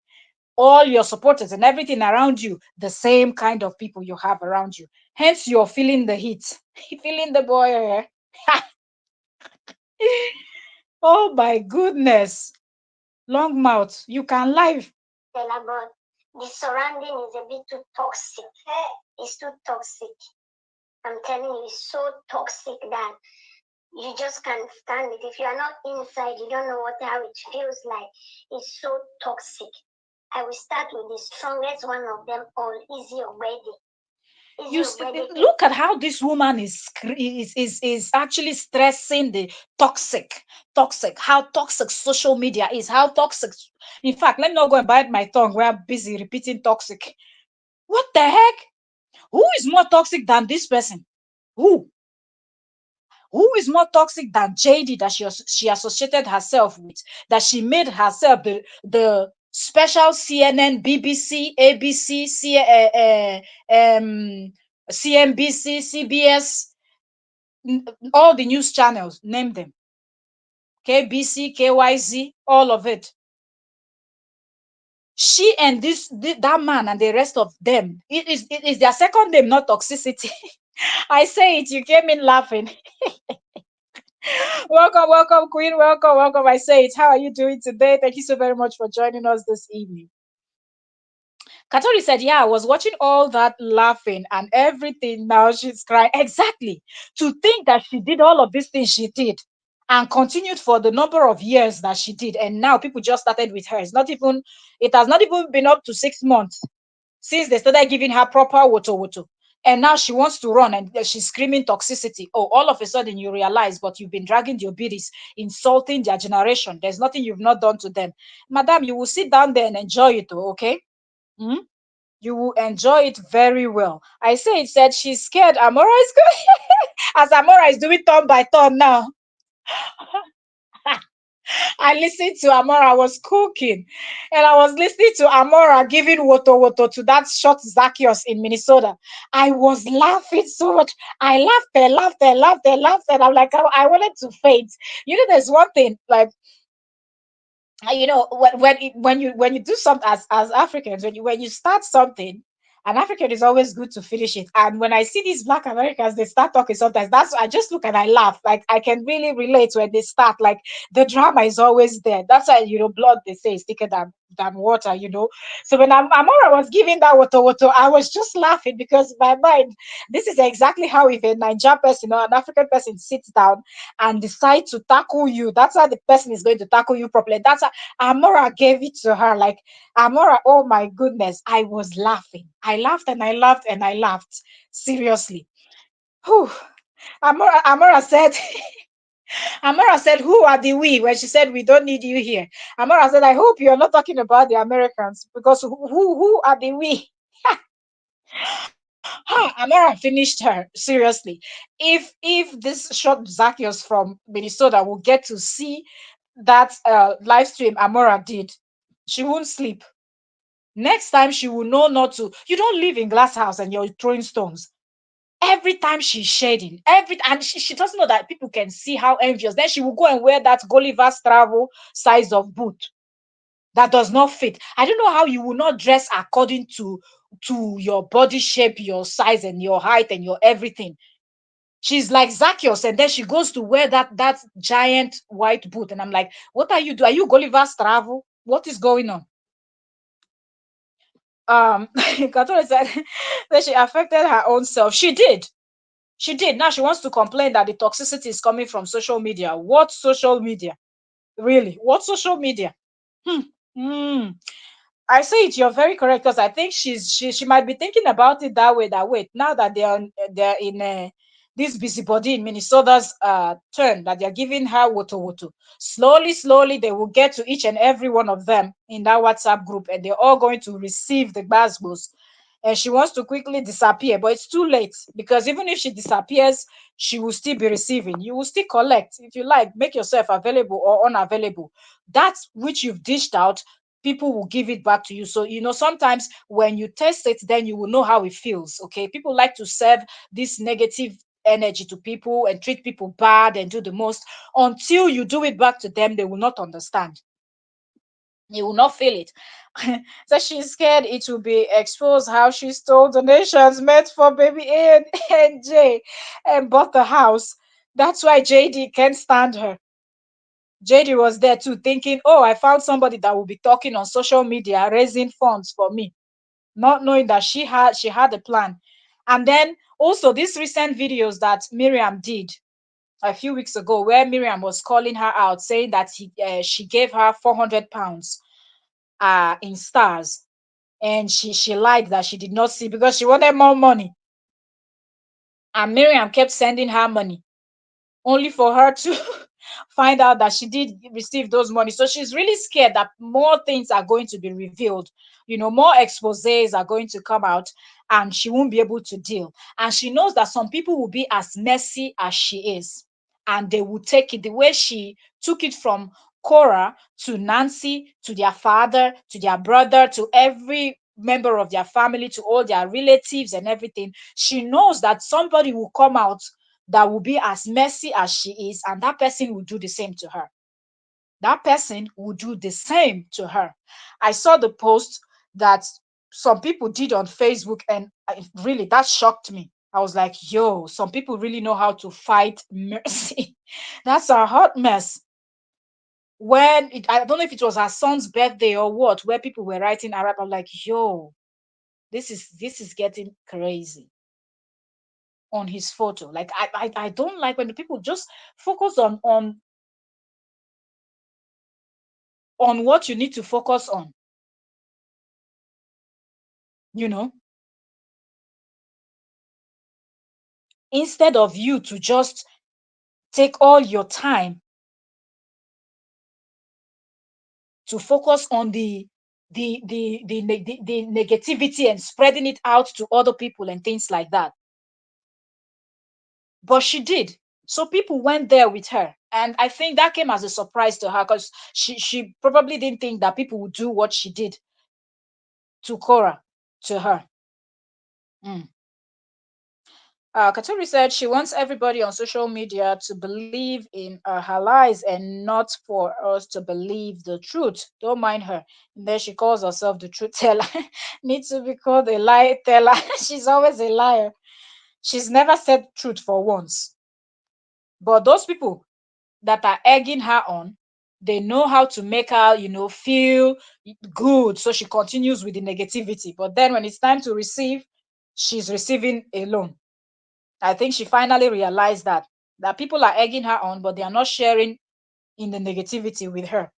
Speaker 1: All your supporters and everything around you, the same kind of people you have around you. Hence, you're feeling the heat, feeling the boy. Oh my goodness. Long mouth, you can live.
Speaker 2: But the surrounding is a bit too toxic. It's too toxic. I'm telling you, it's so toxic that you just can't stand it. If you are not inside, you don't know how it feels like. It's so toxic. I will start with the strongest one of them all, Easy Obedi.
Speaker 1: Look at how this woman is actually stressing the toxic, how toxic social media is, how toxic. In fact, let me not go and bite my tongue. We're busy repeating toxic. What the heck? Who is more toxic than this person? Who is more toxic than JD that she associated herself with, that she made herself the special CNN, BBC, ABC, CNBC, CBS, all the news channels, name them, KBC, KYZ, all of it. She and that man and the rest of them, it is their second name, not toxicity. I say it, you came in laughing. Welcome, Queen. Welcome. I say it. How are you doing today? Thank you so very much for joining us this evening. Katori said, yeah, I was watching all that laughing and everything. Now she's crying. Exactly. To think that she did all of these things she did and continued for the number of years that she did. And now people just started with her. It has not even been up to 6 months since they started giving her proper woto. And now she wants to run and she's screaming toxicity. Oh, all of a sudden you realize, but you've been dragging your biddies, insulting their generation. There's nothing you've not done to them. Madam, you will sit down there and enjoy it, okay? Hmm? You will enjoy it very well. I say it said she's scared. Amora is going, as Amora is doing turn by turn now. I listened to Amora. I was cooking, and I was listening to Amora giving woto to that short Zacchaeus in Minnesota. I was laughing so much. I laughed. I'm like, I wanted to faint. There's one thing like, when you do something as Africans, when you start something An African is always good to finish it. And when I see these Black Americans, they start talking sometimes. That's I just look and I laugh. Like I can really relate when they start. Like the drama is always there. That's why blood they say is thicker than water. So when Amora was giving that water, I was just laughing because in my mind, this is exactly how if a Nigerian person or an African person sits down and decide to tackle you, that's how the person is going to tackle you properly. That's how Amora gave it to her. Like Amora, oh my goodness, I was laughing. I laughed and I laughed and I laughed. Seriously. Whew. Amora said, Amora said, who are the we? When she said, we don't need you here. Amora said, I hope you're not talking about the Americans because who are the we? Amara finished her seriously. If this short Zacchaeus from Minnesota will get to see that live stream Amora did, she won't sleep. Next time she will know not to. You don't live in glass house and you're throwing stones. Every time she's shading, and she doesn't know that people can see how envious. Then she will go and wear that Gulliver's travel size of boot that does not fit. I don't know how you will not dress according to your body shape, your size, and your height, and your everything. She's like Zacchaeus, and then she goes to wear that giant white boot, and I'm like, what are you doing? Are you Gulliver's travel? What is going on? Katore said that she affected her own self. She did. She did. Now she wants to complain that the toxicity is coming from social media. What social media? Really? What social media? Hmm. Hmm. I say it. You're very correct because I think she might be thinking about it that way. That wait, now that they're in this busybody in Minnesota's turn, that they're giving her woto woto. Slowly, they will get to each and every one of them in that WhatsApp group, and they're all going to receive the basbos. And she wants to quickly disappear, but it's too late because even if she disappears, she will still be receiving. You will still collect if you like. Make yourself available or unavailable. That which you've dished out, people will give it back to you. So, sometimes when you test it, then you will know how it feels. Okay. People like to serve this negative energy to people and treat people bad and do the most. Until you do it back to them, they will not understand. You will not feel it. So she's scared it will be exposed how she stole donations meant for baby A and J and bought the house. That's why JD can't stand her. JD was there too, thinking, oh, I found somebody that will be talking on social media, raising funds for me, not knowing that she had a plan. And then also these recent videos that Miriam did a few weeks ago, where Miriam was calling her out, saying that she gave her 400 pounds in stars, and she lied that she did not see because she wanted more money. And Miriam kept sending her money only for her to find out that she did receive those money. So she's really scared that more things are going to be revealed. More exposés are going to come out and she won't be able to deal. And she knows that some people will be as messy as she is. And they will take it the way she took it from Korra to Nancy, to their father, to their brother, to every member of their family, to all their relatives and everything. She knows that somebody will come out that will be as messy as she is, and that person will do the same to her. That person will do the same to her. I saw the post that some people did on Facebook, and really that shocked me. I was like, yo, some people really know how to fight mercy. That's a hot mess. I don't know if it was her son's birthday or what, where people were writing Arab. I'm like, yo, this is getting crazy on his photo. Like I don't like when the people just focus on what you need to focus on, you know, instead of you to just take all your time to focus on the negativity and spreading it out to other people and things like that. But she did. So people went there with her. And I think that came as a surprise to her because she probably didn't think that people would do what she did to Korra, to her. Mm. Katuri said she wants everybody on social media to believe in her lies and not for us to believe the truth. Don't mind her. And then she calls herself the truth teller. Needs to be called a lie teller. She's always a liar. She's never said truth for once. But those people that are egging her on, they know how to make her, feel good. So she continues with the negativity. But then when it's time to receive, she's receiving alone. I think she finally realized that people are egging her on, but they are not sharing in the negativity with her.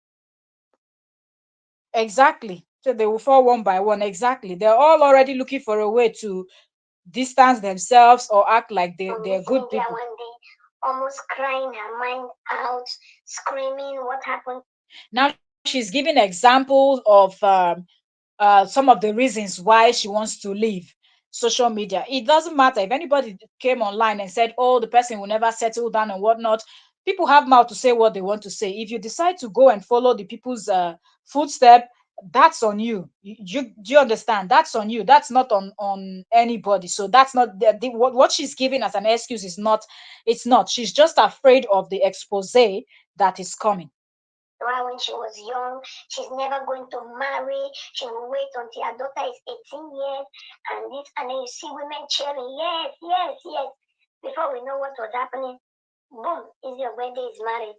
Speaker 1: Exactly. So they will fall one by one. Exactly. They're all already looking for a way to distance themselves or act like they're good
Speaker 2: India
Speaker 1: people.
Speaker 2: one day, almost crying her mind out, screaming, "What happened?"
Speaker 1: Now she's giving examples of some of the reasons why she wants to leave social media. It doesn't matter if anybody came online and said, "Oh, the person will never settle down and whatnot." People have mouth to say what they want to say. If you decide to go and follow the people's footstep, that's on you. Do you understand? That's on you. That's not on anybody. So that's not what she's giving as an excuse is not. It's not. She's just afraid of the expose that is coming.
Speaker 2: Why, when she was young, she's never going to marry. She will wait until her daughter is 18 years and this, and then you see women cheering, yes, yes, yes. Before we know what was happening, boom, is your wedding is married.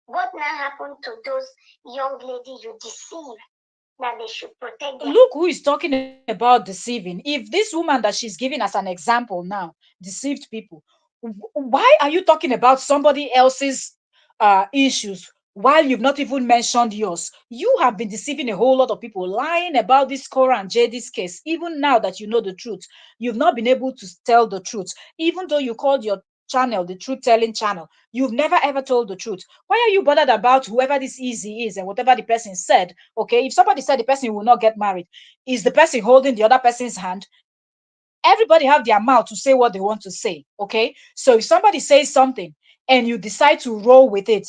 Speaker 2: What now happened to those young ladies you deceive that they should protect their...
Speaker 1: Look who is talking about deceiving. If this woman that she's giving as an example now deceived people, why are you talking about somebody else's issues while you've not even mentioned yours? You have been deceiving a whole lot of people, lying about this Korra and JD's case. Even now that you know the truth, you've not been able to tell the truth. Even though you called your channel the truth telling channel, you've never ever told the truth. Why are you bothered about whoever this Easy is and whatever the person said? Okay, if somebody said the person will not get married, is the person holding the other person's hand? Everybody have their mouth to say what they want to say. Okay, so if somebody says something and you decide to roll with it,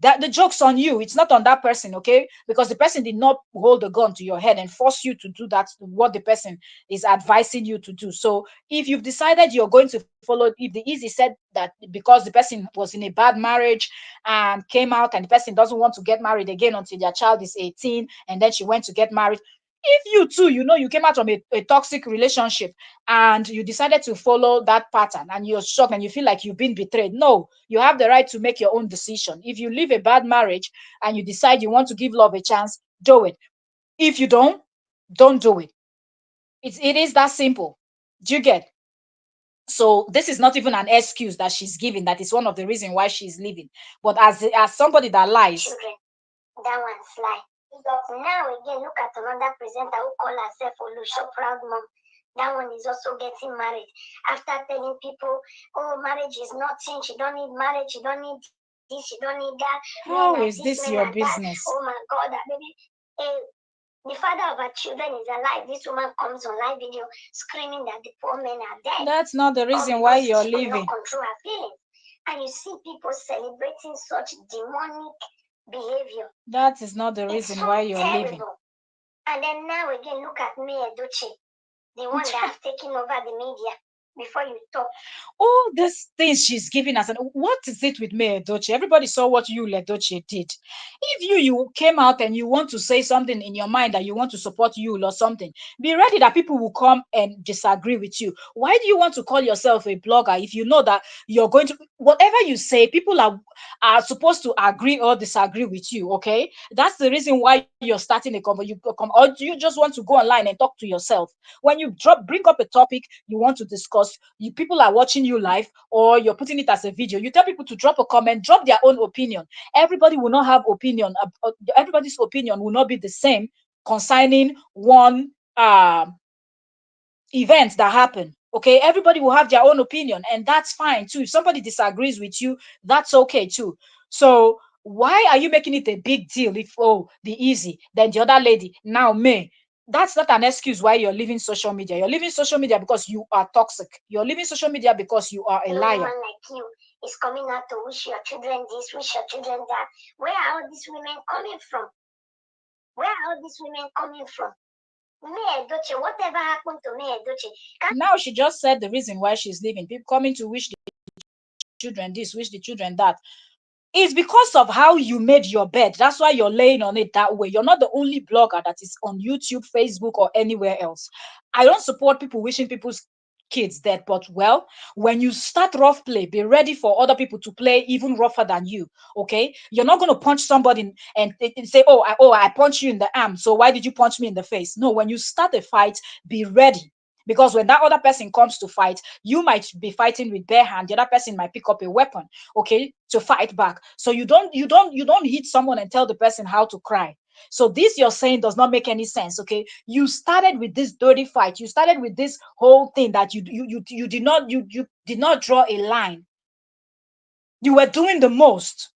Speaker 1: that the joke's on you. It's not on that person. Okay, because the person did not hold a gun to your head and force you to do that what the person is advising you to do. So if you've decided you're going to follow, if the Easy said that because the person was in a bad marriage and came out and the person doesn't want to get married again until their child is 18, and then she went to get married, if you too, you came out from a toxic relationship and you decided to follow that pattern and you're shocked and you feel like you've been betrayed, no, you have the right to make your own decision. If you leave a bad marriage and you decide you want to give love a chance, do it. If you don't do it. It is that simple. Do you get? So this is not even an excuse that she's giving. That is one of the reasons why she's leaving. But as somebody that lies,
Speaker 2: children. That one's lie. Now again, look at another presenter who call herself Olusho Proud Mom. That one is also getting married. After telling people, oh, marriage is nothing, she don't need marriage, she don't need this, she don't need that, men are this,
Speaker 1: how
Speaker 2: men
Speaker 1: is
Speaker 2: are
Speaker 1: this
Speaker 2: that.
Speaker 1: your
Speaker 2: Oh my
Speaker 1: business?
Speaker 2: God, that baby. Eh, the father of her children is alive. This woman comes on live video screaming that the poor men are dead.
Speaker 1: That's not the
Speaker 2: All
Speaker 1: reason why
Speaker 2: because
Speaker 1: you're
Speaker 2: she could not
Speaker 1: leaving.
Speaker 2: control her feelings. And you see people celebrating such demonic behavior.
Speaker 1: That is not the
Speaker 2: It's
Speaker 1: reason
Speaker 2: so
Speaker 1: why you're leaving.
Speaker 2: terrible. And then now again, look at me, Edoche, the one that have taken over the media. Before you talk,
Speaker 1: All these things she's giving us, and what is it with me, Edoche? Everybody saw what you, Ledoche, did. If you came out and you want to say something in your mind that you want to support you or something, be ready that people will come and disagree with you. Why do you want to call yourself a blogger if you know that you're going to whatever you say, people are supposed to agree or disagree with you? Okay, that's the reason why you're starting a or do you just want to go online and talk to yourself? When you bring up a topic you want to discuss, people are watching you live or you're putting it as a video, you tell people to drop a comment, drop their own opinion. Everybody will not have opinion. Everybody's opinion will not be the same concerning one event that happen. Okay, everybody will have their own opinion, and that's fine too. If somebody disagrees with you, that's okay too. So why are you making it a big deal if, oh, the Easy, then the other lady, now me? That's not an excuse why you're leaving social media. You're leaving social media because you are toxic. You're leaving social media because you are a
Speaker 2: no
Speaker 1: liar.
Speaker 2: woman like you is coming out to wish your children this, wish your children that. Where are all these women coming from? Where are all these women coming from? May Edoche, whatever happened to May Edoche?
Speaker 1: Now she just said the reason why she's leaving. People coming to wish the children this, wish the children that. It's because of how you made your bed. That's why you're laying on it that way. You're not the only blogger that is on YouTube, Facebook, or anywhere else. I don't support people wishing people's kids dead, but well, when you start rough play, be ready for other people to play even rougher than you. Okay, you're not going to punch somebody and say, I punched you in the arm, so why did you punch me in the face? No, when you start a fight, be ready. Because when that other person comes to fight, you might be fighting with bare hand. The other person might pick up a weapon, okay, to fight back. So you don't hit someone and tell the person how to cry. So this you're saying does not make any sense. Okay, you started with this dirty fight. You started with this whole thing that you did not draw a line. You were doing the most,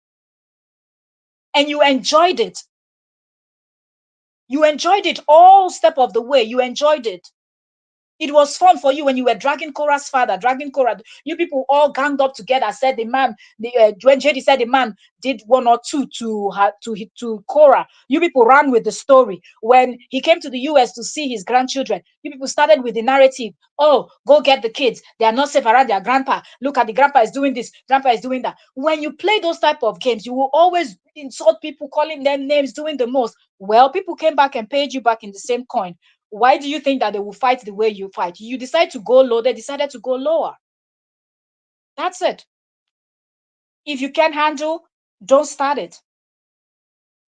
Speaker 1: and you enjoyed it. You enjoyed it all step of the way. You enjoyed it. It was fun for you when you were dragging Korra's father, dragging Korra. You people all ganged up together. Said the man, when JD said the man did one or two to her to Korra. You people ran with the story. When he came to the US to see his grandchildren, you people started with the narrative. Oh, go get the kids. They are not safe around their grandpa. Look at the grandpa is doing this, grandpa is doing that. When you play those type of games, you will always insult people, calling them names, doing the most. Well, people came back and paid you back in the same coin. Why do you think that they will fight the way you fight? You decide to go low, they decided to go lower. That's it. If you can't handle, don't start it.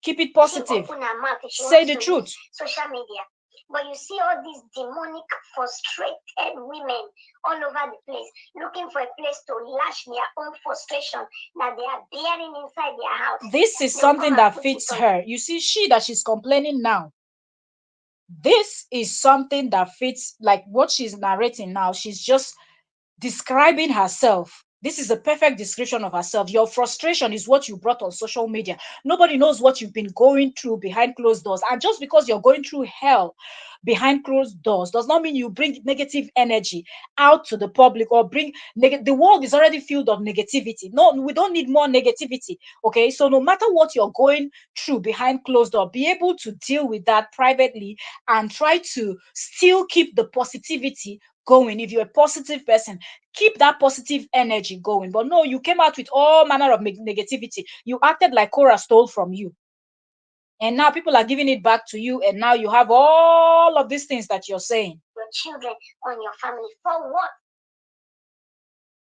Speaker 1: Keep it positive.
Speaker 2: Open her mouth if she
Speaker 1: Say
Speaker 2: wants
Speaker 1: the
Speaker 2: to
Speaker 1: truth.
Speaker 2: use social media. But you see all these demonic, frustrated women all over the place, looking for a place to lash their own frustration that they are bearing inside their house.
Speaker 1: This is
Speaker 2: They'll come
Speaker 1: something
Speaker 2: and
Speaker 1: that
Speaker 2: put it
Speaker 1: fits
Speaker 2: on.
Speaker 1: her. You see, that she's complaining now. This is something that fits like what she's narrating now. She's just describing herself. This is a perfect description of herself. Your frustration is what you brought on social media. Nobody knows what you've been going through behind closed doors. And just because you're going through hell behind closed doors does not mean you bring negative energy out to the public or bring the world is already filled of negativity. No, we don't need more negativity. Okay, so no matter what you're going through behind closed door, be able to deal with that privately and try to still keep the positivity going. If you're a positive person, keep that positive energy going. But no, you came out with all manner of negativity. You acted like Korra stole from you. And now people are giving it back to you. And now you have all of these things that you're saying.
Speaker 2: Your children, on your family. For what?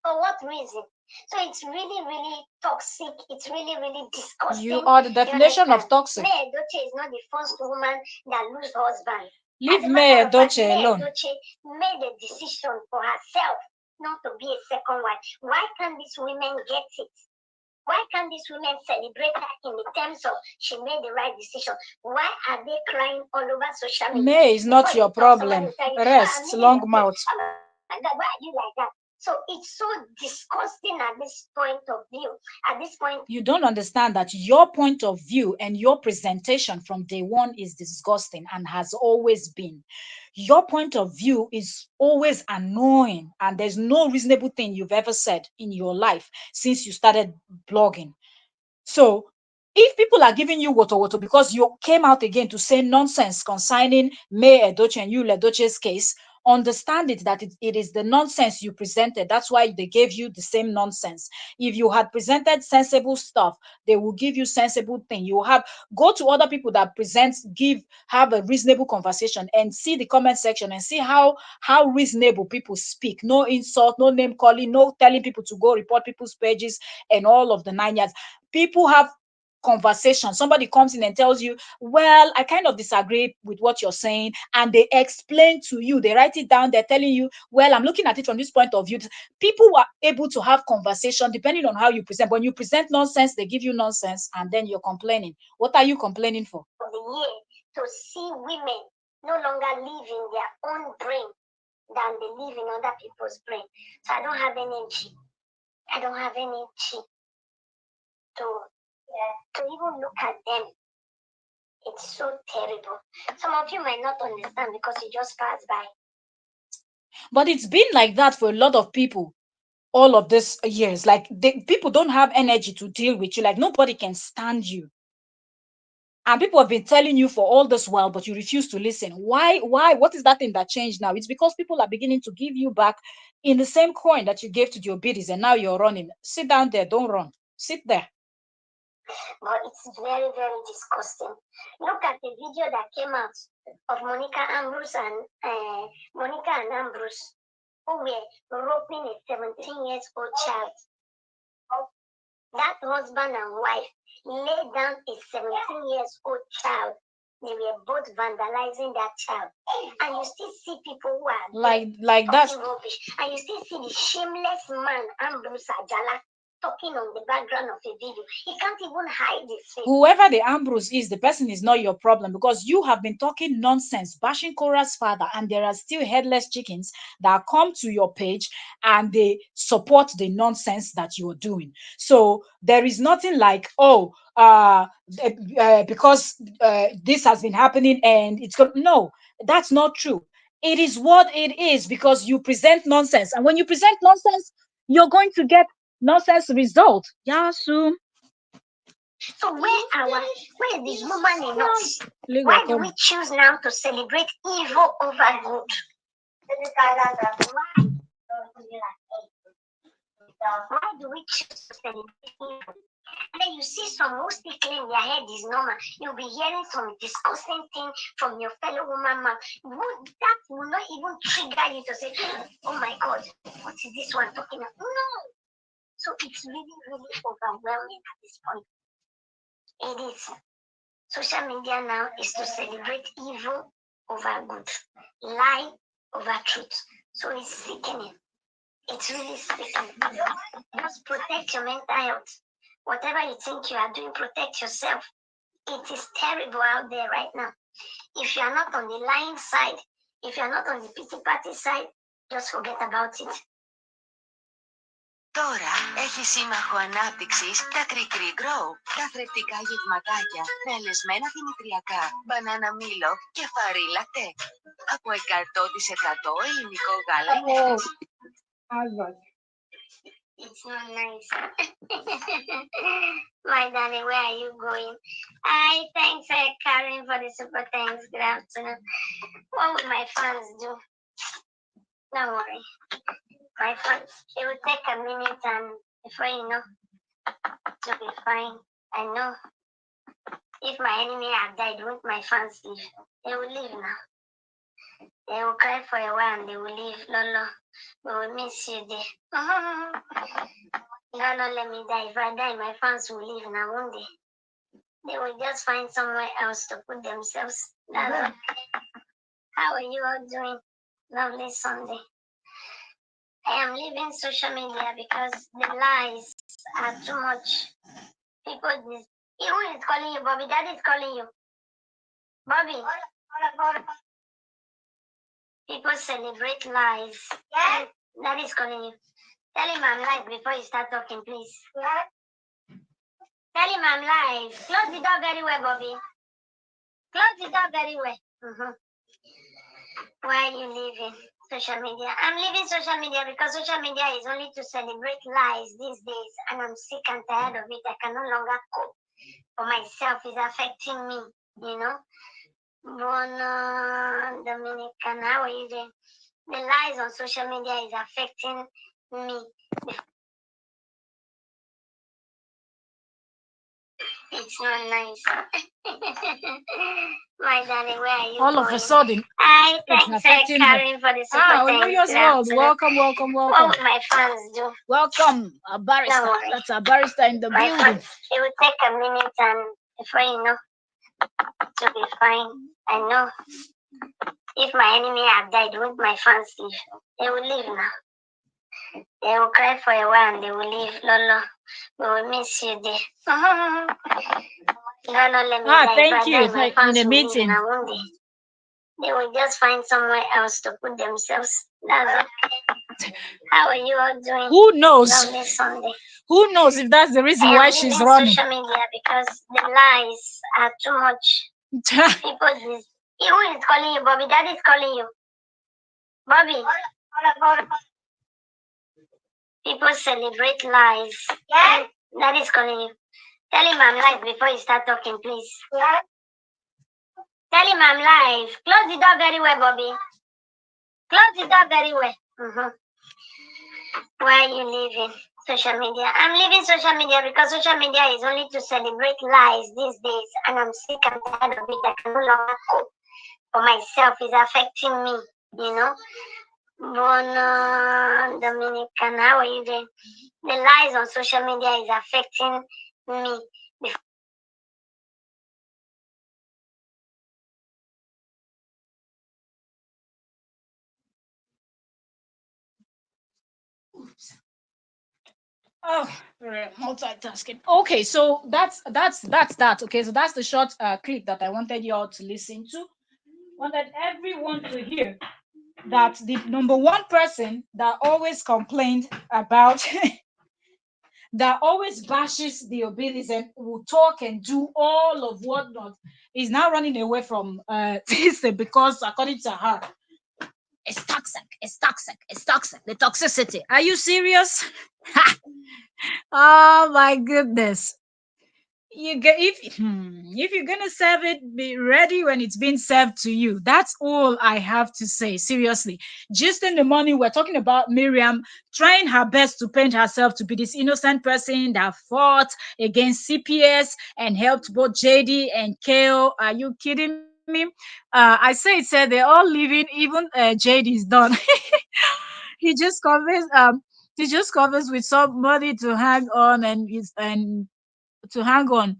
Speaker 2: For what reason? So it's really, really toxic. It's really, really disgusting.
Speaker 1: You are the definition of toxic.
Speaker 2: May Edoche is not the first woman that lose husband.
Speaker 1: Leave May Edoche alone.
Speaker 2: May Edoche made a decision for herself not to be a second wife. Why can't these women get it? Why can't these women celebrate her in the terms of she made the right decision? Why are they crying all over social media?
Speaker 1: May is not your problem. Rest, long mouth.
Speaker 2: Why are you like that? So it's so disgusting at this point of view. At this point,
Speaker 1: you don't understand that your point of view and your presentation from day one is disgusting and has always been. Your point of view is always annoying, and there's no reasonable thing you've ever said in your life since you started blogging. So if people are giving you woto because you came out again to say nonsense concerning May Edoche and Yul Edoche's case, understand it that it is the nonsense you presented. That's why they gave you the same nonsense. If you had presented sensible stuff, they will give you sensible thing. You have go to other people that present, have a reasonable conversation and see the comment section and see how reasonable people speak. No insult, no name calling, no telling people to go report people's pages and all of the 9 yards. People have conversation. Somebody comes in and tells you, well, I kind of disagree with what you're saying, and they explain to you, they write it down, they're telling you, well, I'm looking at it from this point of view. People are able to have conversation depending on how you present. When you present nonsense, they give you nonsense, and then you're complaining. What are you complaining for?
Speaker 2: For the year to see women no longer live in their own brain than they live in other people's brain. So I don't have energy. I don't have energy to even look at them. It's so terrible. Some of you might not understand because you just pass by.
Speaker 1: But it's been like that for a lot of people all of these years. Like people don't have energy to deal with you. Like nobody can stand you. And people have been telling you for all this while, but you refuse to listen. Why? Why? What is that thing that changed now? It's because people are beginning to give you back in the same coin that you gave to your biddies, and now you're running. Sit down there. Don't run. Sit there.
Speaker 2: But it's very, very disgusting. Look at the video that came out of Monica and Ambrose, who were roping a 17-year-old child. That husband and wife laid down a 17-year-old child. They were both vandalizing that child. And you still see people who are
Speaker 1: like that.
Speaker 2: Rubbish. And you still see the shameless man, Ambrose Ajala, talking on the background of a video. He can't even hide his face.
Speaker 1: Whoever the Ambrose is, the person is not your problem, because you have been talking nonsense, bashing Korra's father, and there are still headless chickens that come to your page and they support the nonsense that you're doing. So there is nothing like, oh, because this has been happening and it's going. No, that's not true. It is what it is because you present nonsense, and when you present nonsense, you're going to get nonsense result. Yasu.
Speaker 2: So where is this woman in us? Why do we choose now to celebrate evil over good? Why do we choose to celebrate evil? And then you see some who still claim their head is normal. You'll be hearing some disgusting thing from your fellow woman mouth. That will not even trigger you to say, oh my God, what is this one talking about? No. So it's really, really overwhelming at this point. It is. Social media now is to celebrate evil over good, lie over truth. So it's sickening. It's really sickening. Just protect your mental health. Whatever you think you are doing, protect yourself. It is terrible out there right now. If you are not on the lying side, if you are not on the pity party side, just forget about it.
Speaker 3: Τώρα έχει σύμμαχο ανάπτυξης τα Κρικρι Grow, τα θρεπτικά γευματάκια με ελεσμένα δημητριακά, μπανάνα μήλο και φαρί λατέ. Από 100% ελληνικό γάλα είναι.
Speaker 2: It's not nice. My darling, where are you going? Hi, thanks, Karen, for the super thanks. Good afternoon. What would my fans do? Don't worry. My fans, it will take a minute and before you know, it'll be fine. I know. If my enemy had died, won't my fans leave? They will leave now. They will cry for a while and they will leave. Lolo, we will miss you there. Lolo, let me die. If I die, my fans will leave now, won't they? They will just find somewhere else to put themselves. That's okay. How are you all doing? Lovely Sunday. I am leaving social media because the lies are too much. People, who is calling you, Bobby? Daddy is calling you. Bobby. People celebrate lies. Yeah. Daddy is calling you. Tell him I'm live before you start talking, please. Yeah. Tell him I'm live. Close the door very well, Bobby. Close the door very well. Why are you leaving social media? I'm leaving social media because social media is only to celebrate lies these days, and I'm sick and tired of it. I can no longer cope for myself. It's affecting me, you know. Bono, Dominican, how are you doing? The lies on social media is affecting me. It's not nice. My darling, where are you
Speaker 1: All
Speaker 2: going?
Speaker 1: of a sudden,
Speaker 2: I thanks Karen for the super
Speaker 1: thanks. Welcome.
Speaker 2: What would my fans do?
Speaker 1: Welcome, a barrister. That's a barrister in the building.
Speaker 2: Fans, it will take a minute and before you know, it'll be fine. I know. If my enemy had died, won't my fans leave? They will leave now. They will cry for a while and they will leave. Lolo, we will miss you there. Lolo, let me die.
Speaker 1: Thank you.
Speaker 2: My fans in a meeting. They will just find somewhere else to put themselves. That's okay. How are you all doing?
Speaker 1: Who knows?
Speaker 2: Lovely Sunday.
Speaker 1: Who knows if that's the reason why she's running?
Speaker 2: Social media because the lies are too much. People, who is calling you, Bobby? Daddy is calling you. Bobby. People celebrate lies. Yeah. Daddy is calling you. Tell him I'm live before you start talking, please. Yeah. Tell him I'm live. Close the door very well, Bobby. Close the door very well. Why are you leaving social media? I'm leaving social media because social media is only to celebrate lies these days, and I'm sick and tired of it. I can no longer cope for myself. It's affecting me, you know. Bono Dominican, how are you doing? The lies on social media is affecting me.
Speaker 1: Oops. Oh, multitasking. Okay, so that's that. Okay, so that's the short clip that I wanted you all to listen to. Wanted everyone to hear that the number one person that always complained about that always bashes the abilities and will talk and do all of whatnot is now running away from this because according to her, it's toxic, it's toxic, it's toxic, the toxicity. Are you serious? Oh my goodness. You get if you're gonna serve it, be ready when it's being served to you. That's all I have to say. Seriously, just in the morning, we're talking about Miriam trying her best to paint herself to be this innocent person that fought against CPS and helped both JD and KO. Are you kidding me? I said they're all leaving. Even JD is done. he just covers he just covers with some money to hang on and to hang on.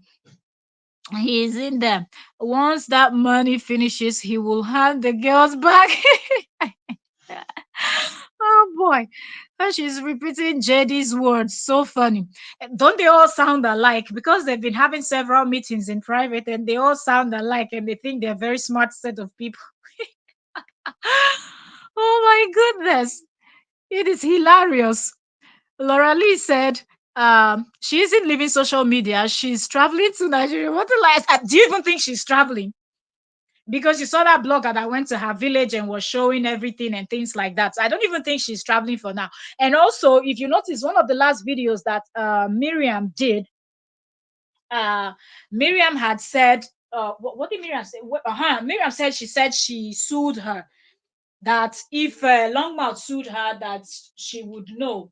Speaker 1: He's in there. Once that money finishes, he will hand the girls back. Oh boy. And she's repeating JD's words. So funny. Don't they all sound alike? Because they've been having several meetings in private and they all sound alike and they think they're a very smart set of people. Oh my goodness. It is hilarious. Laura Lee said she isn't leaving social media. She's traveling to Nigeria. What a lie. Do you even think she's traveling? Because you saw that blogger that went to her village and was showing everything and things like that. So I don't even think she's traveling for now. And also, if you notice, one of the last videos that Miriam did, uh, Miriam had said, what did Miriam say? Miriam said she sued her, that if Longmouth sued her, that she would know,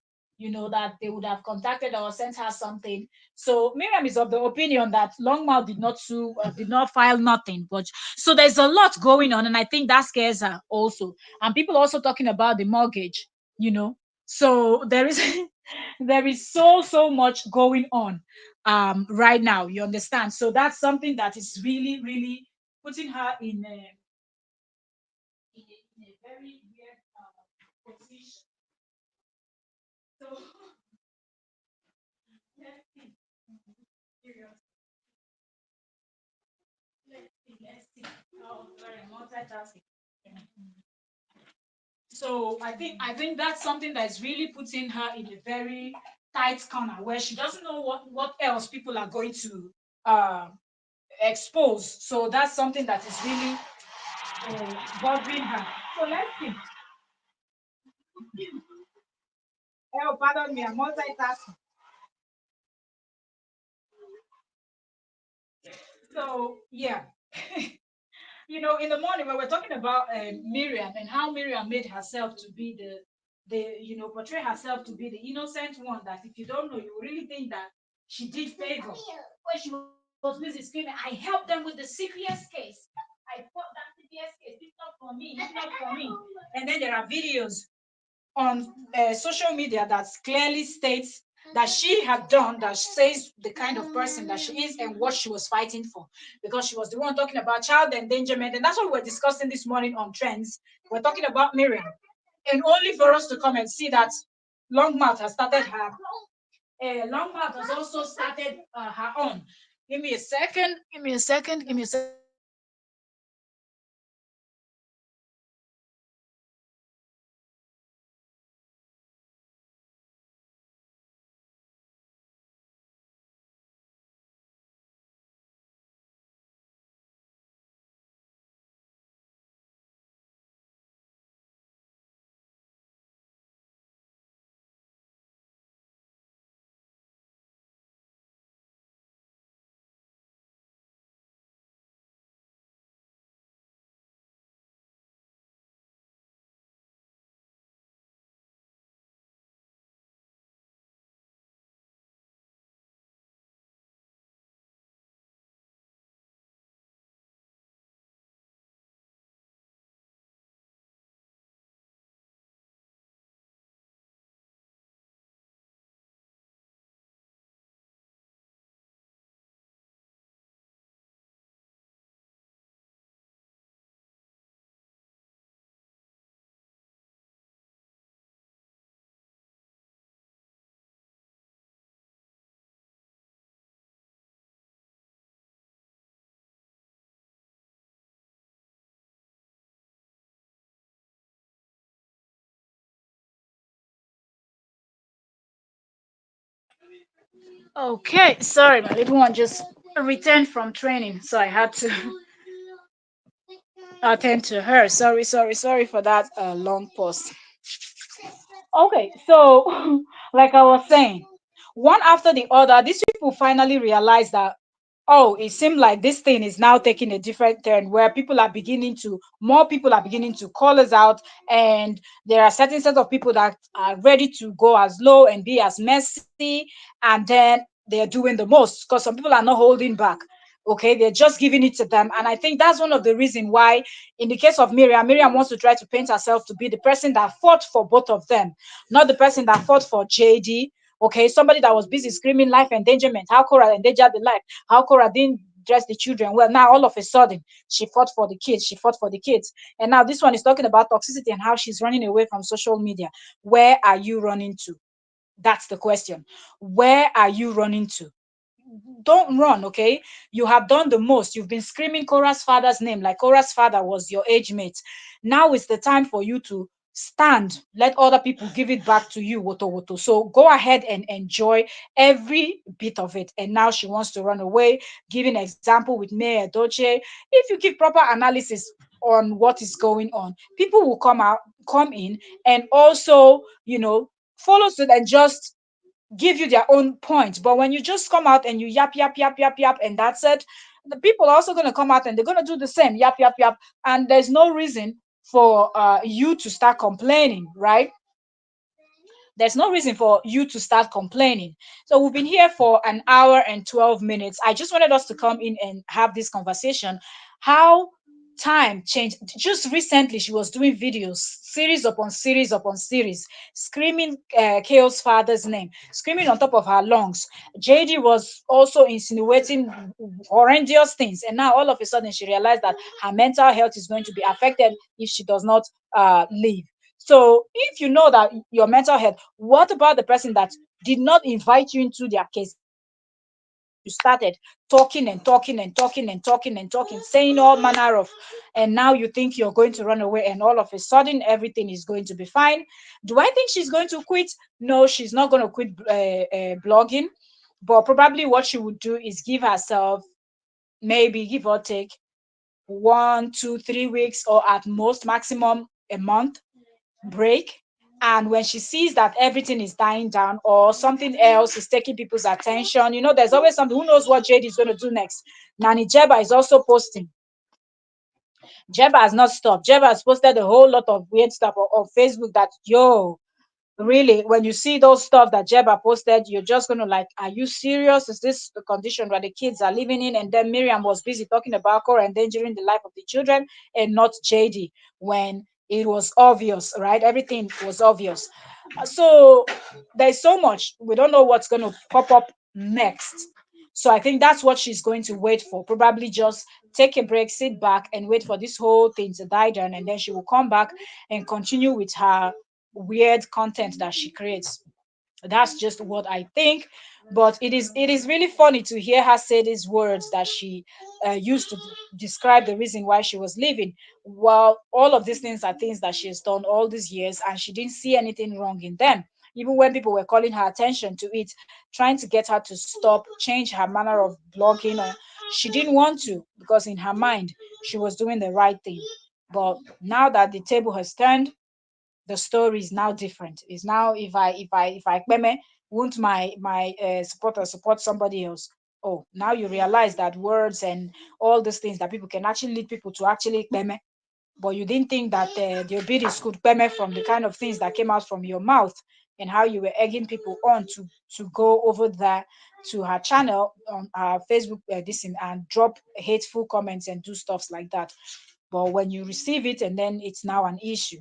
Speaker 1: that they would have contacted her or sent her something. So Miriam is of the opinion that Longmouth did not sue, did not file nothing. But so there's a lot going on, and I think that scares her also. And people also talking about the mortgage, you know. So there is there is so much going on right now. You understand? So that's something that is really putting her in a very weird position. So let's see. Serious. Let's see. Oh, sorry, multitasking. So I think that's something that's really putting her in a very tight corner where she doesn't know what else people are going to uh, expose. So that's something that is really bothering her. So let's see. Oh, pardon me, I'm multitasking. So yeah. In the morning when we're talking about Miriam and how Miriam made herself to be portray herself to be the innocent one, that if you don't know, you really think that she did favor. When she was busy screaming, I helped them with the CPS case. I fought that CPS case. It's not for me. It's not for me. And then there are videos on social media that clearly states that she had done, that says the kind of person that she is and what she was fighting for, because she was the one talking about child endangerment, and that's what we're discussing this morning on trends. We're talking about Miriam, and only for us to come and see that Longmouth has started her. Longmouth has also started her own. Give me a second. Give me a second. Give me a second. Okay, sorry, my little one just returned from training, so I had to attend to her. Sorry, sorry, sorry for that long pause. Okay, so like I was saying, one after the other, these people finally realized that, oh, it seemed like this thing is now taking a different turn where more people are beginning to call us out, and there are certain set of people that are ready to go as low and be as messy, and then they're doing the most because some people are not holding back. Okay, they're just giving it to them. And I think that's one of the reasons why, in the case of Miriam wants to try to paint herself to be the person that fought for both of them, not the person that fought for JD. Okay, somebody that was busy screaming life endangerment, how Korra endangered the life, how Korra didn't dress the children well. Now, all of a sudden, she fought for the kids. She fought for the kids. And now this one is talking about toxicity and how she's running away from social media. Where are you running to? That's the question. Where are you running to? Don't run, okay? You have done the most. You've been screaming Korra's father's name like Korra's father was your age mate. Now is the time for you to stand. Let other people give it back to you, Woto Woto. So go ahead and enjoy every bit of it. And now she wants to run away, giving example with Mayor Doche. If you give proper analysis on what is going on, people will come in, and also, follow suit and just give you their own point. But when you just come out and you yap, yap, yap, yap, yap, and that's it, the people are also going to come out and they're going to do the same, yap, yap, yap. And there's no reason for you to start complaining, right? There's no reason for you to start complaining. So we've been here for an hour and 12 minutes. I just wanted us to come in and have this conversation. How time changed. Just recently, she was doing videos, series upon series upon series, screaming Kale's father's name, screaming on top of her lungs. JD was also insinuating horrendous things. And now all of a sudden, she realized that her mental health is going to be affected if she does not leave. So if you know that your mental health, what about the person that did not invite you into their case? You started talking and talking and talking and talking and talking, saying all manner of, and now you think you're going to run away, and all of a sudden everything is going to be fine. Do I think she's going to quit? No, she's not going to quit blogging, but probably what she would do is give herself, maybe give or take, 1, 2, 3 weeks, or at most maximum a month break. And when she sees that everything is dying down or something else is taking people's attention, there's always something. Who knows what JD is going to do next? Nani Jeba is also posting. Jeba has not stopped. Jeba has posted a whole lot of weird stuff on Facebook that, yo, really, when you see those stuff that Jeba posted, you're just going to like, are you serious? Is this the condition where the kids are living in? And then Miriam was busy talking about Korra endangering the life of the children and not JD, when it was obvious, right? Everything was obvious. So there's so much. We don't know what's going to pop up next. So I think that's what she's going to wait for. Probably just take a break, sit back, and wait for this whole thing to die down. And then she will come back and continue with her weird content that she creates. That's just what I think. But it is really funny to hear her say these words that she used to describe the reason why she was leaving. Well, all of these things are things that she has done all these years, and she didn't see anything wrong in them. Even when people were calling her attention to it, trying to get her to stop, change her manner of blogging, or she didn't want to, because in her mind she was doing the right thing. But now that the table has turned, the story is now different. It's now, if I meme, won't my supporter support somebody else? Oh, now you realize that words and all these things that people can actually lead people to actually meme, but you didn't think that the obedience could meme from the kind of things that came out from your mouth, and how you were egging people on to go over there to her channel on her Facebook this and drop hateful comments and do stuffs like that. But when you receive it, and then it's now an issue.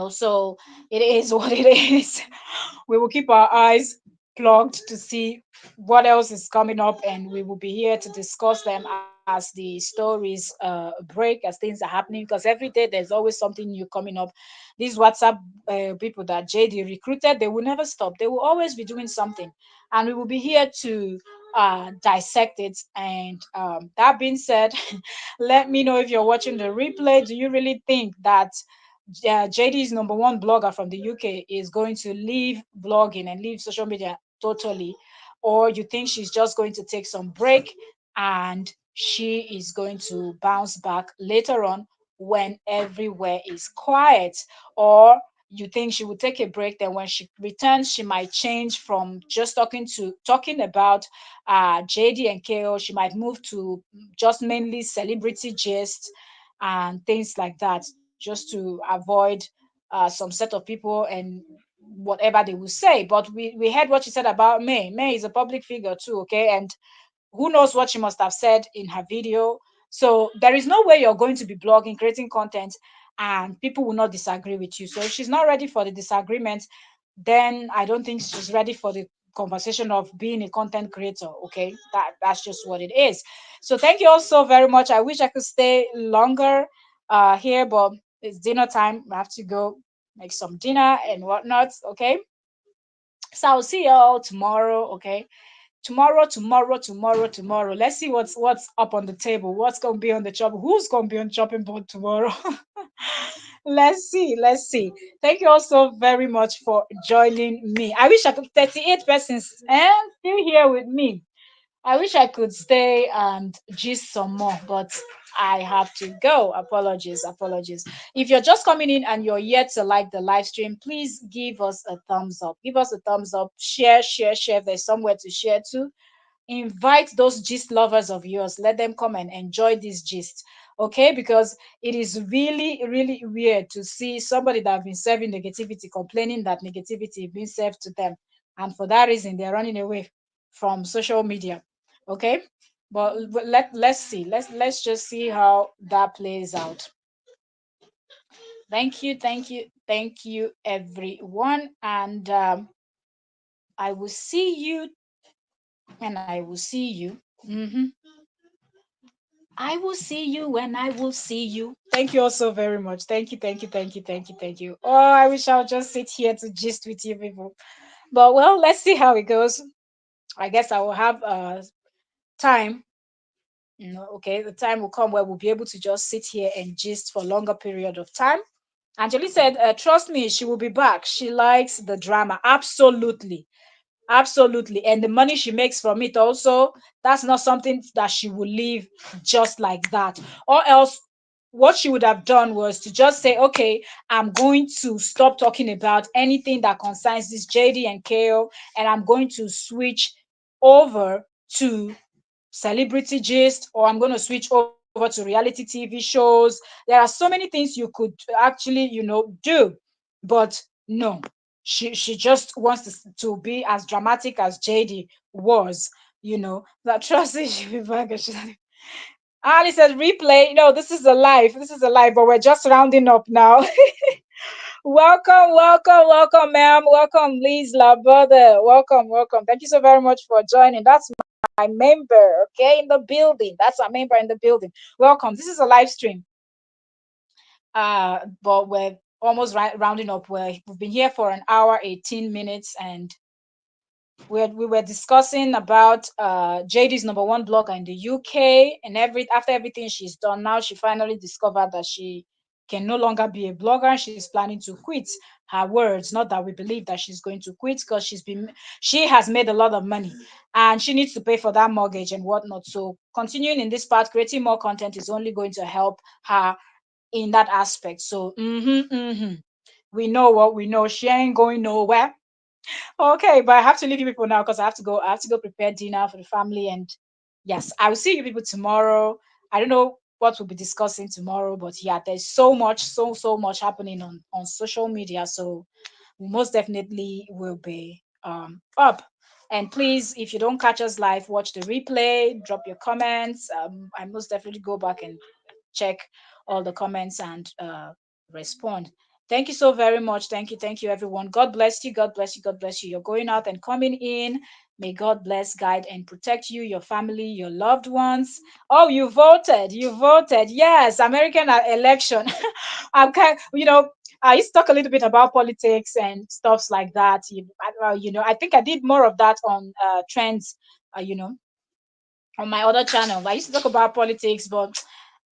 Speaker 1: So it is what it is. We will keep our eyes plugged to see what else is coming up, and we will be here to discuss them as the stories break, as things are happening, because every day there's always something new coming up. These WhatsApp people that JD recruited, they will never stop. They will always be doing something, and we will be here to dissect it. And that being said, let me know if you're watching the replay. Do you really think that JD's number one blogger from the UK is going to leave blogging and leave social media totally, or you think she's just going to take some break and she is going to bounce back later on when everywhere is quiet, or you think she will take a break, then when she returns she might change from just talking about JD and KO. She might move to just mainly celebrity gist and things like that, just to avoid some set of people and whatever they will say. But we heard what she said about May. May is a public figure too, okay? And who knows what she must have said in her video. So there is no way you're going to be blogging, creating content, and people will not disagree with you. So if she's not ready for the disagreement, then I don't think she's ready for the conversation of being a content creator. Okay, that's just what it is. So thank you all so very much. I wish I could stay longer here, but it's dinner time. I have to go make some dinner and whatnot. Okay, so I'll see you all tomorrow. Okay, tomorrow. Let's see what's up on the table. What's gonna be on the chop? Who's gonna be on chopping board tomorrow? Let's see. Thank you all so very much for joining me. I wish I could 38 persons and still here with me. I wish I could stay and gist some more, but I have to go. Apologies. If you're just coming in and you're yet to like the live stream, please give us a thumbs up. Give us a thumbs up. Share. If there's somewhere to share to, invite those gist lovers of yours. Let them come and enjoy this gist. Okay, because it is really weird to see somebody that have been serving negativity complaining that negativity is being served to them, and for that reason they're running away from social media. Okay, but let's see. Let's just see how that plays out. Thank you everyone, and I will see you, and I will see you. I will see you when I will see you. Thank you all so very much. Thank you. Oh, I wish I would just sit here to gist with you people. But well, let's see how it goes. I guess I will have time. Okay, the time will come where we'll be able to just sit here and gist for a longer period of time. Angeli said, trust me, she will be back. She likes the drama. Absolutely. And the money she makes from it also, that's not something that she will leave just like that. Or else, what she would have done was to just say, okay, I'm going to stop talking about anything that concerns this JD and KO, and I'm going to switch over to celebrity gist, or I'm going to switch over to reality TV shows. There are so many things you could actually, do. But no, she just wants to be as dramatic as JD was, that trust should be back. Ali says replay. No, this is a live. But we're just rounding up now. Welcome, ma'am. Welcome, Lisa, brother. Welcome. Thank you so very much for joining. That's my member, okay, in the building. That's our member in the building. Welcome. This is a live stream. But we're almost rounding up. We've been here for an hour, 18 minutes, and we were discussing about JD's number one blogger in the UK, and after everything she's done, now she finally discovered that she can no longer be a blogger, and she's planning to quit. Her words, not that we believe that she's going to quit, because she has made a lot of money and she needs to pay for that mortgage and whatnot. So continuing in this part, creating more content is only going to help her in that aspect. So we know what we know. She ain't going nowhere. Okay, but I have to leave you people now because I have to go. I have to go prepare dinner for the family. And yes, I will see you people tomorrow. I don't know what we'll be discussing tomorrow, but yeah, there's so much happening on social media. So we most definitely will be up. And please, if you don't catch us live, watch the replay, drop your comments. I most definitely go back and check all the comments and respond. Thank you so very much. Thank you, everyone. God bless you. God bless you. You're going out and coming in. May God bless, guide, and protect you, your family, your loved ones. Oh, you voted. You voted. Yes, American election. I'm kind, I used to talk a little bit about politics and stuffs like that. I think I did more of that on trends, on my other channel. I used to talk about politics, but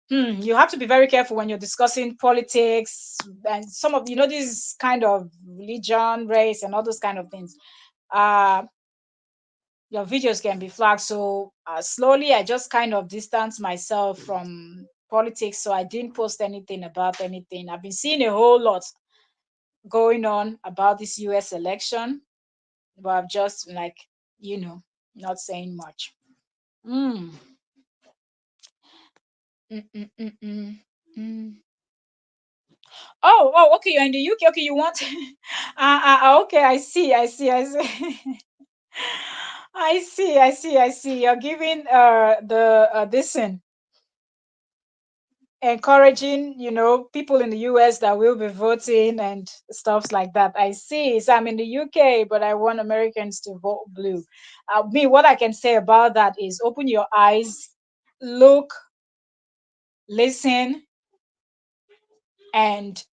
Speaker 1: you have to be very careful when you're discussing politics and some of this kind of religion, race, and all those kind of things. your videos can be flagged. So slowly, I just kind of distanced myself from politics. So I didn't post anything about anything. I've been seeing a whole lot going on about this US election, but I've just like, not saying much. Mm. Mm, mm, mm, mm, mm. Oh, okay. You're in the UK. Okay, you want? Okay. I see. I see. You're giving the this in encouraging, people in the US that will be voting and stuffs like that. I see. So I'm in the UK, but I want Americans to vote blue. Me, what I can say about that is open your eyes, look, listen, and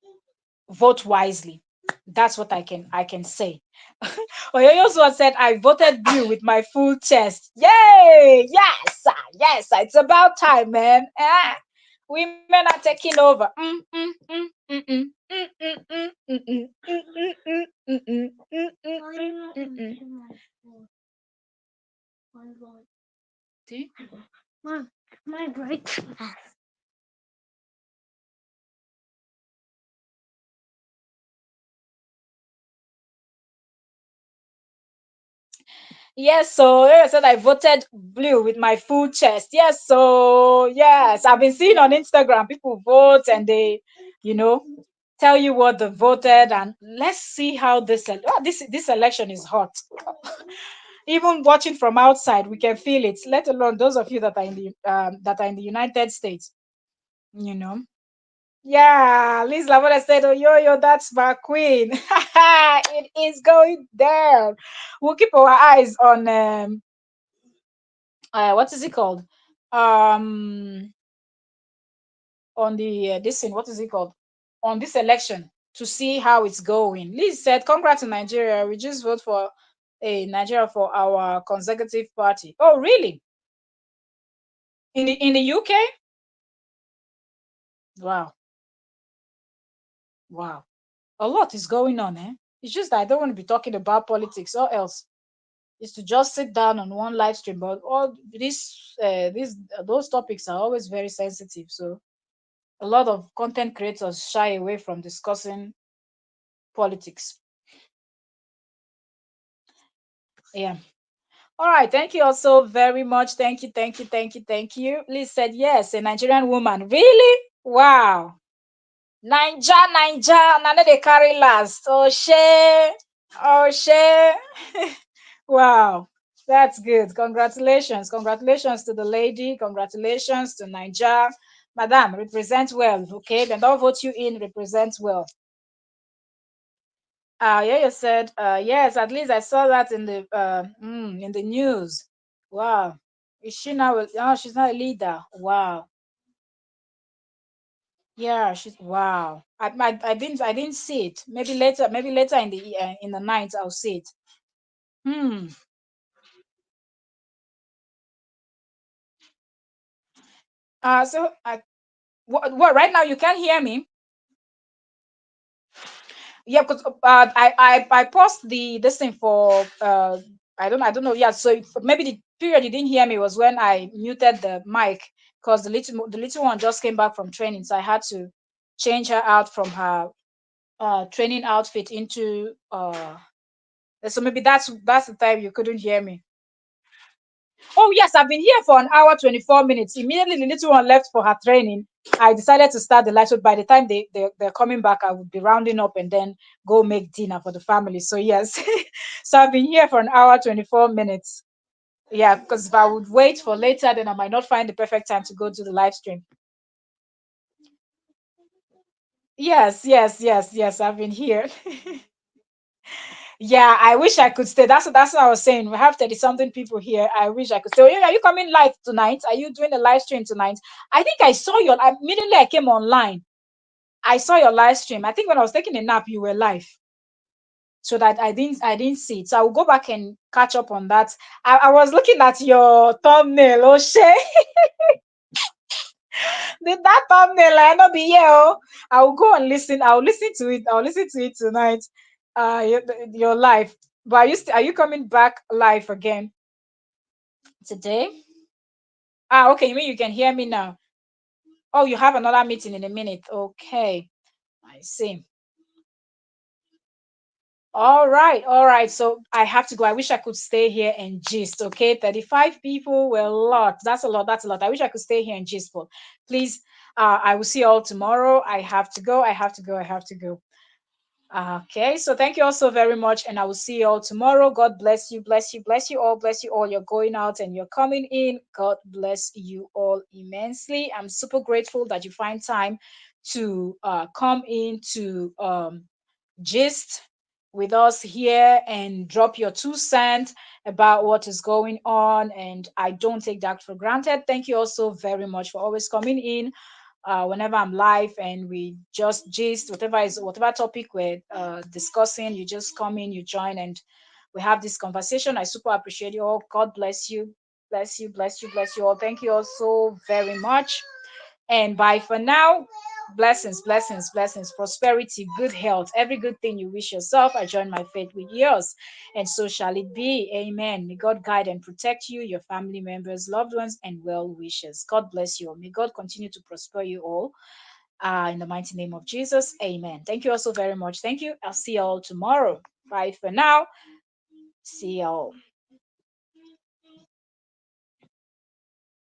Speaker 1: vote wisely. That's what I can say. Oyoyoso said, I voted blue with my full chest. Yay! Yes, sir. Yes, sir. It's about time, man. Women are taking over. See?
Speaker 2: My breakfast.
Speaker 1: Yes, so I said I voted blue with my full chest. Yes, so yes, I've been seeing on Instagram people vote and they, you know, tell you what they voted, and let's see how this election is hot. Even watching from outside, we can feel it. Let alone those of you that are in the United States. You know, yeah. Liz Lavola said, "Oh, yo, that's my queen." It is going down. We'll keep our eyes on what is it called? Um, on the this thing. What is it called? On this election to see how it's going. Liz said, "Congrats to Nigeria. We just vote for a Nigeria for our consecutive party." Oh, really? In the UK? Wow, wow. A lot is going on, eh? It's just that I don't want to be talking about politics or else. Is to just sit down on one live stream. But all these those topics are always very sensitive. So a lot of content creators shy away from discussing politics. Yeah. All right. Thank you also very much. Thank you. Liz said yes, a Nigerian woman. Really? Wow. Naija, na no dey carry last. Oh, wow, that's good. Congratulations to the lady. Congratulations to Naija, madam. Represent well, okay? Then don't vote you in. Represent well. Yeah, you said yes. At least I saw that in the news. Wow, is she now? Oh, she's not a leader. Wow. Yeah, she's wow. I didn't see it. Maybe later in the night I'll see it. Hmm. So what right now you can't hear me? Yeah, because I paused this thing for I don't know. Yeah, so maybe the period you didn't hear me was when I muted the mic because the little one just came back from training, so I had to change her out from her training outfit into so maybe that's the time you couldn't hear me. Oh yes, I've been here for an hour 24 minutes. Immediately the little one left for her training, I decided to start the live. So by the time they're coming back, I would be rounding up and then go make dinner for the family. So yes. So I've been here for an hour 24 minutes. Yeah, because if I would wait for later, then I might not find the perfect time to go to the live stream. Yes. I've been here. Yeah, I wish I could stay. That's what I was saying. We have 30 something people here. I wish I could stay. Oh, yeah, are you coming live tonight? Are you doing a live stream tonight? I think I saw your immediately I came online. I saw your live stream. I think when I was taking a nap, you were live. So that I didn't see it. So I will go back and catch up on that. I was looking at your thumbnail. Oh shit. Did that thumbnail I not be here? Oh, I will go and listen. I'll listen to it. I'll listen to it tonight. Your live. But are you coming back live again? today. Okay, you mean you can hear me now? Oh, you have another meeting in a minute. Okay, I see. All right. So I have to go. I wish I could stay here and gist. Okay, 35 people were a lot. That's a lot. That's a lot. I wish I could stay here and gist, but please, I will see you all tomorrow. I have to go. I have to go. I have to go. Okay, so thank you all so very much, and I will see you all tomorrow. God bless you, bless you, bless you all, bless you all. You're going out and you're coming in. God bless you all immensely. I'm super grateful that you find time to come in to gist with us here and drop your 2 cents about what is going on. And I don't take that for granted. Thank you also very much for always coming in whenever I'm live and we just gist whatever topic we're discussing. You just come in, you join, and we have this conversation. I super appreciate you all. God bless you, bless you, bless you, bless you all. Thank you all so very much. And bye for now. Blessings, blessings, blessings, prosperity, good health, every good thing you wish yourself. I join my faith with yours, and so shall it be. Amen. May God guide and protect you, your family members, loved ones, and well wishers. God bless you all. May God continue to prosper you all. In the mighty name of Jesus. Amen. Thank you all so very much. Thank you. I'll see you all tomorrow. Bye for now. See you all.